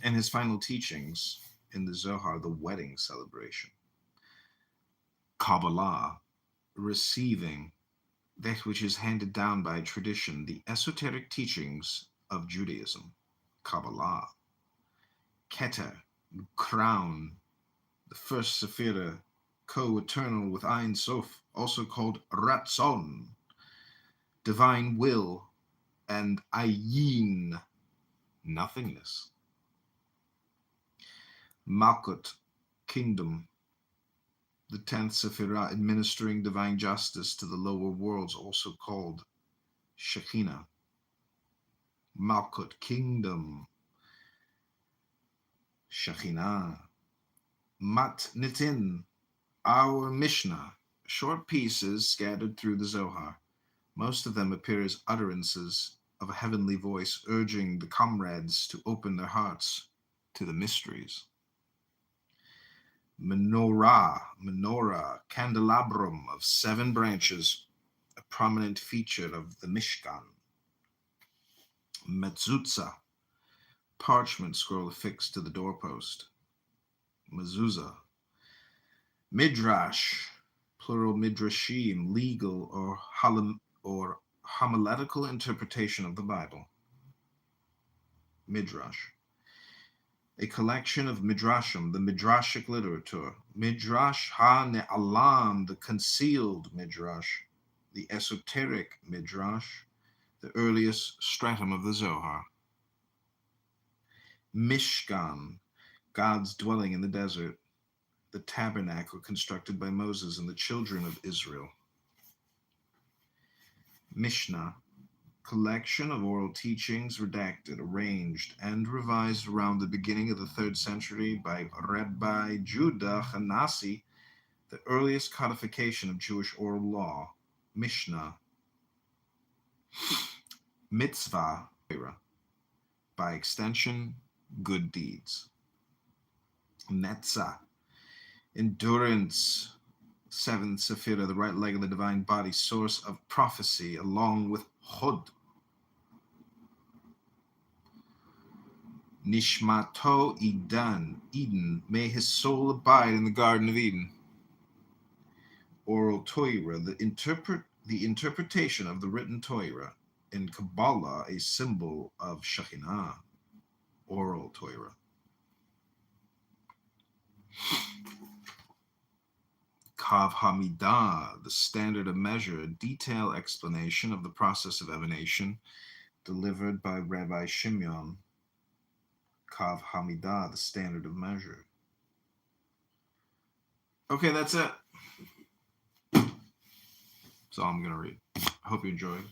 [SPEAKER 13] and his final teachings in the Zohar, the wedding celebration. Kabbalah, receiving that which is handed down by tradition, the esoteric teachings of Judaism. Kabbalah. Keter, crown, the first Sephira, co-eternal with Ein Sof, also called Ratzon, divine will, and Ayin, nothingness. Malkut, kingdom, the 10th Sephirah, administering divine justice to the lower worlds, also called Shekinah. Malkut, kingdom, Shekinah. Mat Nitin, our Mishnah, short pieces scattered through the Zohar. Most of them appear as utterances of a heavenly voice urging the comrades to open their hearts to the mysteries. Menorah, candelabrum of 7 branches, a prominent feature of the Mishkan. Mezuzah, parchment scroll affixed to the doorpost. Mezuzah. Midrash, plural midrashim, legal or homiletical interpretation of the Bible. Midrash, a collection of midrashim, the midrashic literature. Midrash ha-ne'alam, the concealed midrash, the esoteric midrash, the earliest stratum of the Zohar. Mishkan, God's dwelling in the desert, the tabernacle constructed by Moses and the children of Israel. Mishnah, collection of oral teachings redacted, arranged, and revised around the beginning of the 3rd century by Rabbi Judah Hanasi, the earliest codification of Jewish oral law. Mishnah. Mitzvah, by extension, good deeds. Netzah, endurance, 7th Sephira, the right leg of the divine body, source of prophecy, along with Hod. Nishmato Eden, may his soul abide in the Garden of Eden. Oral Torah, the interpretation of the written Torah. In Kabbalah, a symbol of Shekinah. Oral Torah. Kav Hamidah, the standard of measure, a detailed explanation of the process of emanation delivered by Rabbi Shimon. Kav Hamidah, the standard of measure. Okay, that's it. That's all I'm going to read. I hope you enjoyed.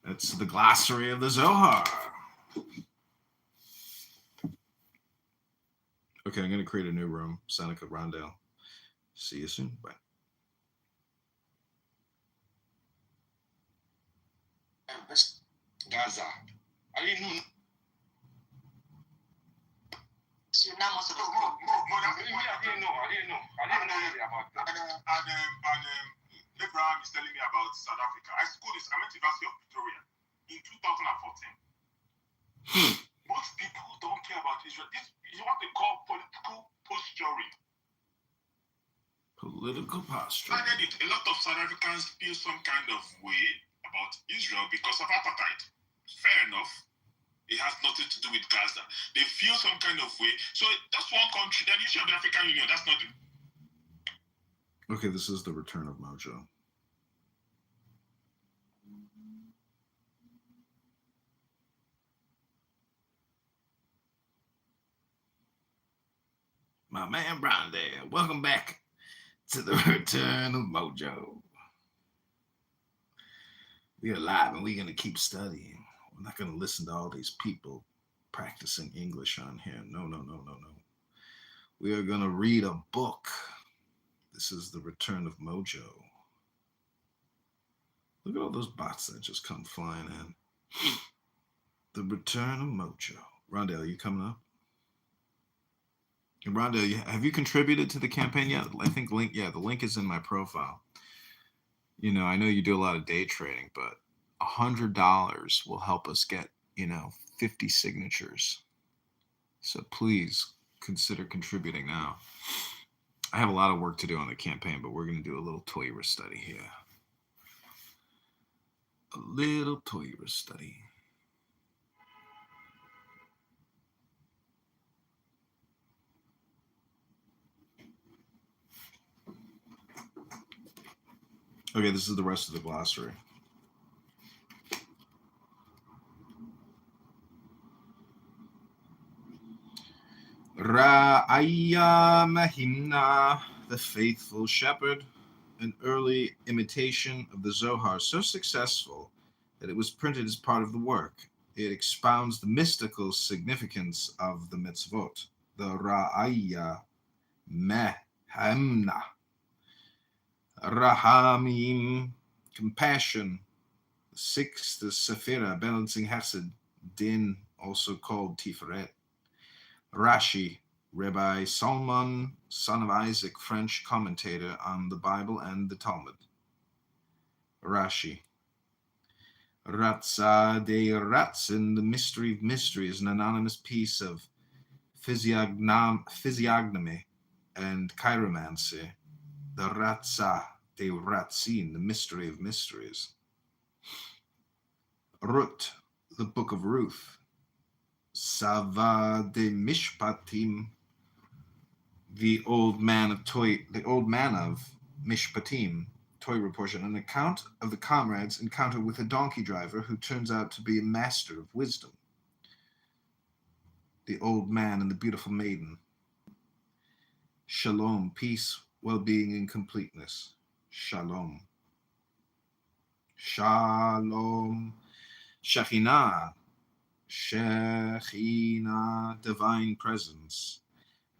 [SPEAKER 13] It's the glossary of the Zohar. Okay, I'm going to create a new room. Seneca Rondale. See you soon. Bye.
[SPEAKER 1] Gaza. I didn't know.
[SPEAKER 3] You're not most of the
[SPEAKER 1] I didn't know anything about that.
[SPEAKER 19] Abraham is telling me about South Africa. I went to University of Pretoria in 2014. Most people don't care about Israel. This is what they call political posturing.
[SPEAKER 13] Political posture.
[SPEAKER 19] A lot of South Africans feel some kind of way about Israel because of apartheid. Fair enough. It has nothing to do with Gaza. They feel some kind of way. So that's one country. Then you show the African Union. That's not the...
[SPEAKER 13] Okay, this is the return of Mojo. My man Brian there. Welcome back to the Return of Mojo. We are live and we're going to keep studying. We're not going to listen to all these people practicing English on here. No. We are going to read a book. This is the Return of Mojo. Look at all those bots that just come flying in. The Return of Mojo. Rondell, you coming up? And Rondell, have you contributed to the campaign yet? I think the link is in my profile. You know, I know you do a lot of day trading, but $100 will help us get, 50 signatures. So please consider contributing now. I have a lot of work to do on the campaign, but we're going to do a little Toyra study here. A little Toyra study. Okay, this is the rest of the glossary. Ra'aya Mahimna, the faithful shepherd, an early imitation of the Zohar, so successful that it was printed as part of the work. It expounds the mystical significance of the mitzvot. The Ra'aya Mahimna. Rahamim, compassion. Sixth, the Sephira, balancing Hesed. Din, also called Tiferet. Rashi, Rabbi Salman, son of Isaac, French commentator on the Bible and the Talmud. Rashi. Ratza de Ratzin, the mystery of mysteries, an anonymous piece of physiognomy and chiromancy. The Ratza de Ratzin, the mystery of mysteries. Ruth, the book of Ruth. Sava de Mishpatim, the old man of Mishpatim, Torah portion, an account of the comrades' encounter with a donkey driver who turns out to be a master of wisdom. The old man and the beautiful maiden. Shalom, peace, well-being, and completeness. Shalom. Shalom. Shekhinah. Shekhinah, divine presence.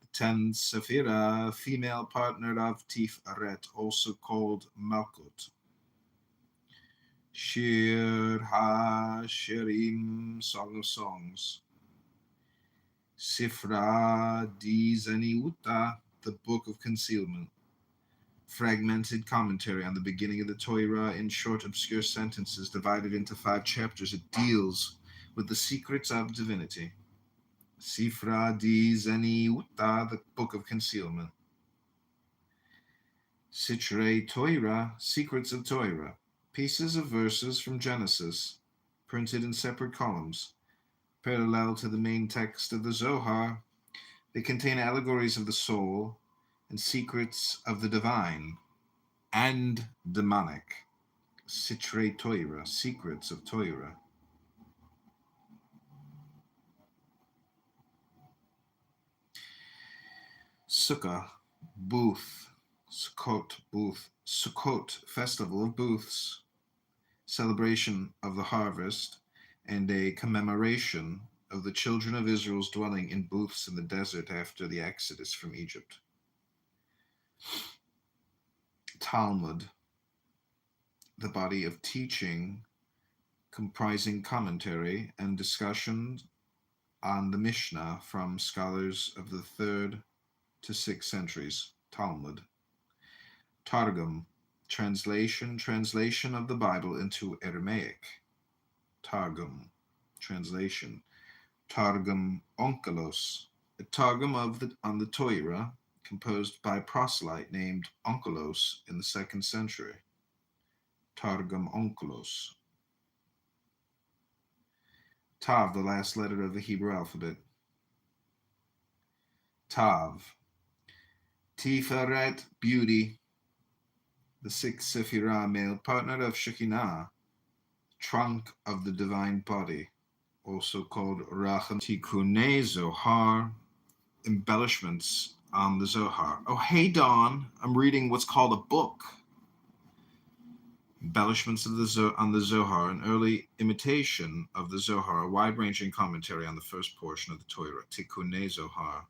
[SPEAKER 13] The 10 Sephira, female partner of Tiferet, also called Malkut. Shir HaShirim, Song of Songs. Sifra di Zaniuta, the Book of Concealment. Fragmented commentary on the beginning of the Torah in short, obscure sentences divided into 5 chapters. It deals with the secrets of divinity. Sifra di Zaniuta, the Book of Concealment. Sitrei Torah, Secrets of Torah. Pieces of verses from Genesis, printed in separate columns, parallel to the main text of the Zohar. They contain allegories of the soul and secrets of the divine and demonic. Sitrei Torah, Secrets of Torah. Sukkah, booth, Sukkot, booth, Sukkot, festival of booths, celebration of the harvest, and a commemoration of the children of Israel's dwelling in booths in the desert after the exodus from Egypt. Talmud, the body of teaching comprising commentary and discussions on the Mishnah from scholars of the 3rd to 6th centuries. Talmud. Targum, translation of the Bible into Aramaic. Targum, translation. Targum Onkelos, a Targum on the Torah, composed by a proselyte named Onkelos in the 2nd century. Targum Onkelos. Tav, the last letter of the Hebrew alphabet. Tav. Tiferet, beauty. The 6th Sephirah, male partner of Shekinah, trunk of the divine body, also called Racham. Tikunei Zohar, embellishments on the Zohar. Oh, hey, Dawn. I'm reading what's called a book. Embellishments of on the Zohar, an early imitation of the Zohar, a wide-ranging commentary on the first portion of the Torah, Tikkunei Zohar.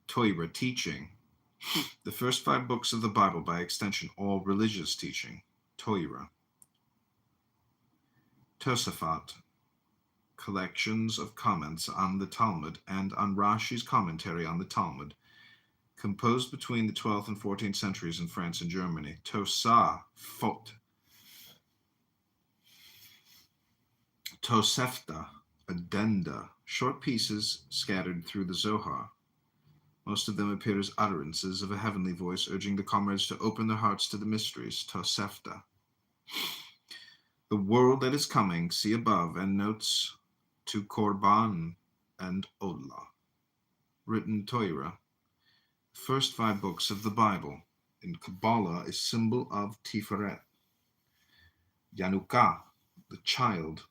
[SPEAKER 13] Torah, teaching. The first 5 books of the Bible, by extension, all religious teaching. Torah. Tosafot, collections of comments on the Talmud and on Rashi's commentary on the Talmud, composed between the 12th and 14th centuries in France and Germany. Tosafot. Tosefta, addenda, short pieces scattered through the Zohar. Most of them appear as utterances of a heavenly voice urging the comrades to open their hearts to the mysteries. Tosefta. The world that is coming, see above, and notes to Korban and Olah. Written Torah. First 5 books of the Bible. In Kabbalah, a symbol of Tiferet. Yanuka, the child.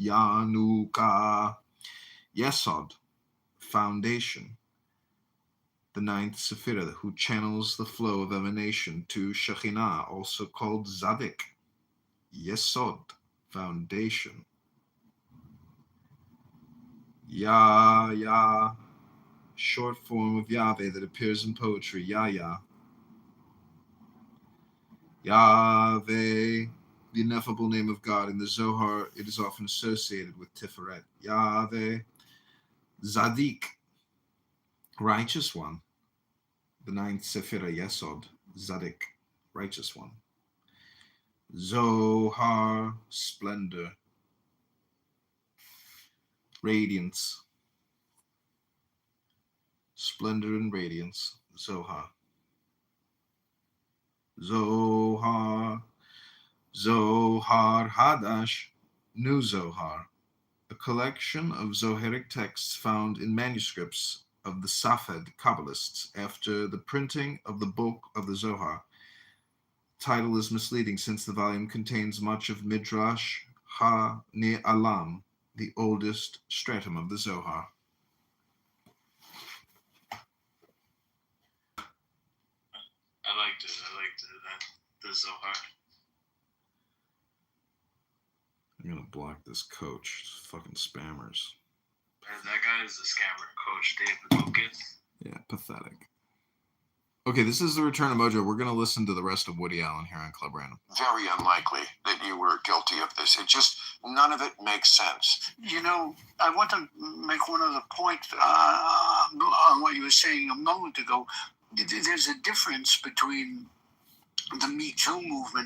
[SPEAKER 13] Yanuka. Yesod, foundation. The 9th Sephirah, who channels the flow of emanation to Shekhinah, also called Zadik. Yesod, foundation. Yah, short form of Yahweh that appears in poetry. Yah. Yahweh, the ineffable name of God. In the Zohar, it is often associated with Tiferet. Yahweh. Zadik, righteous one. The 9th Sephirah, Yesod. Zadik, righteous one. Zohar, splendor. Radiance. Splendor and radiance. Zohar. Zohar Hadash, New Zohar, a collection of Zoharic texts found in manuscripts of the Safed Kabbalists after the printing of the book of the Zohar. Title is misleading since the volume contains much of Midrash Ha-Ne'alam, the oldest stratum of the Zohar.
[SPEAKER 8] I liked the Zohar.
[SPEAKER 13] I'm gonna block this coach. It's fucking spammers.
[SPEAKER 8] That guy is a scammer, Coach David Lucas.
[SPEAKER 13] Yeah, pathetic. Okay, this is the return of Mojo. We're gonna listen to the rest of Woody Allen here on Club Random.
[SPEAKER 20] Very unlikely that you were guilty of this. It just, none of it makes sense.
[SPEAKER 15] You know, I want to make one other point on what you were saying a moment ago. There's a difference between the Me Too movement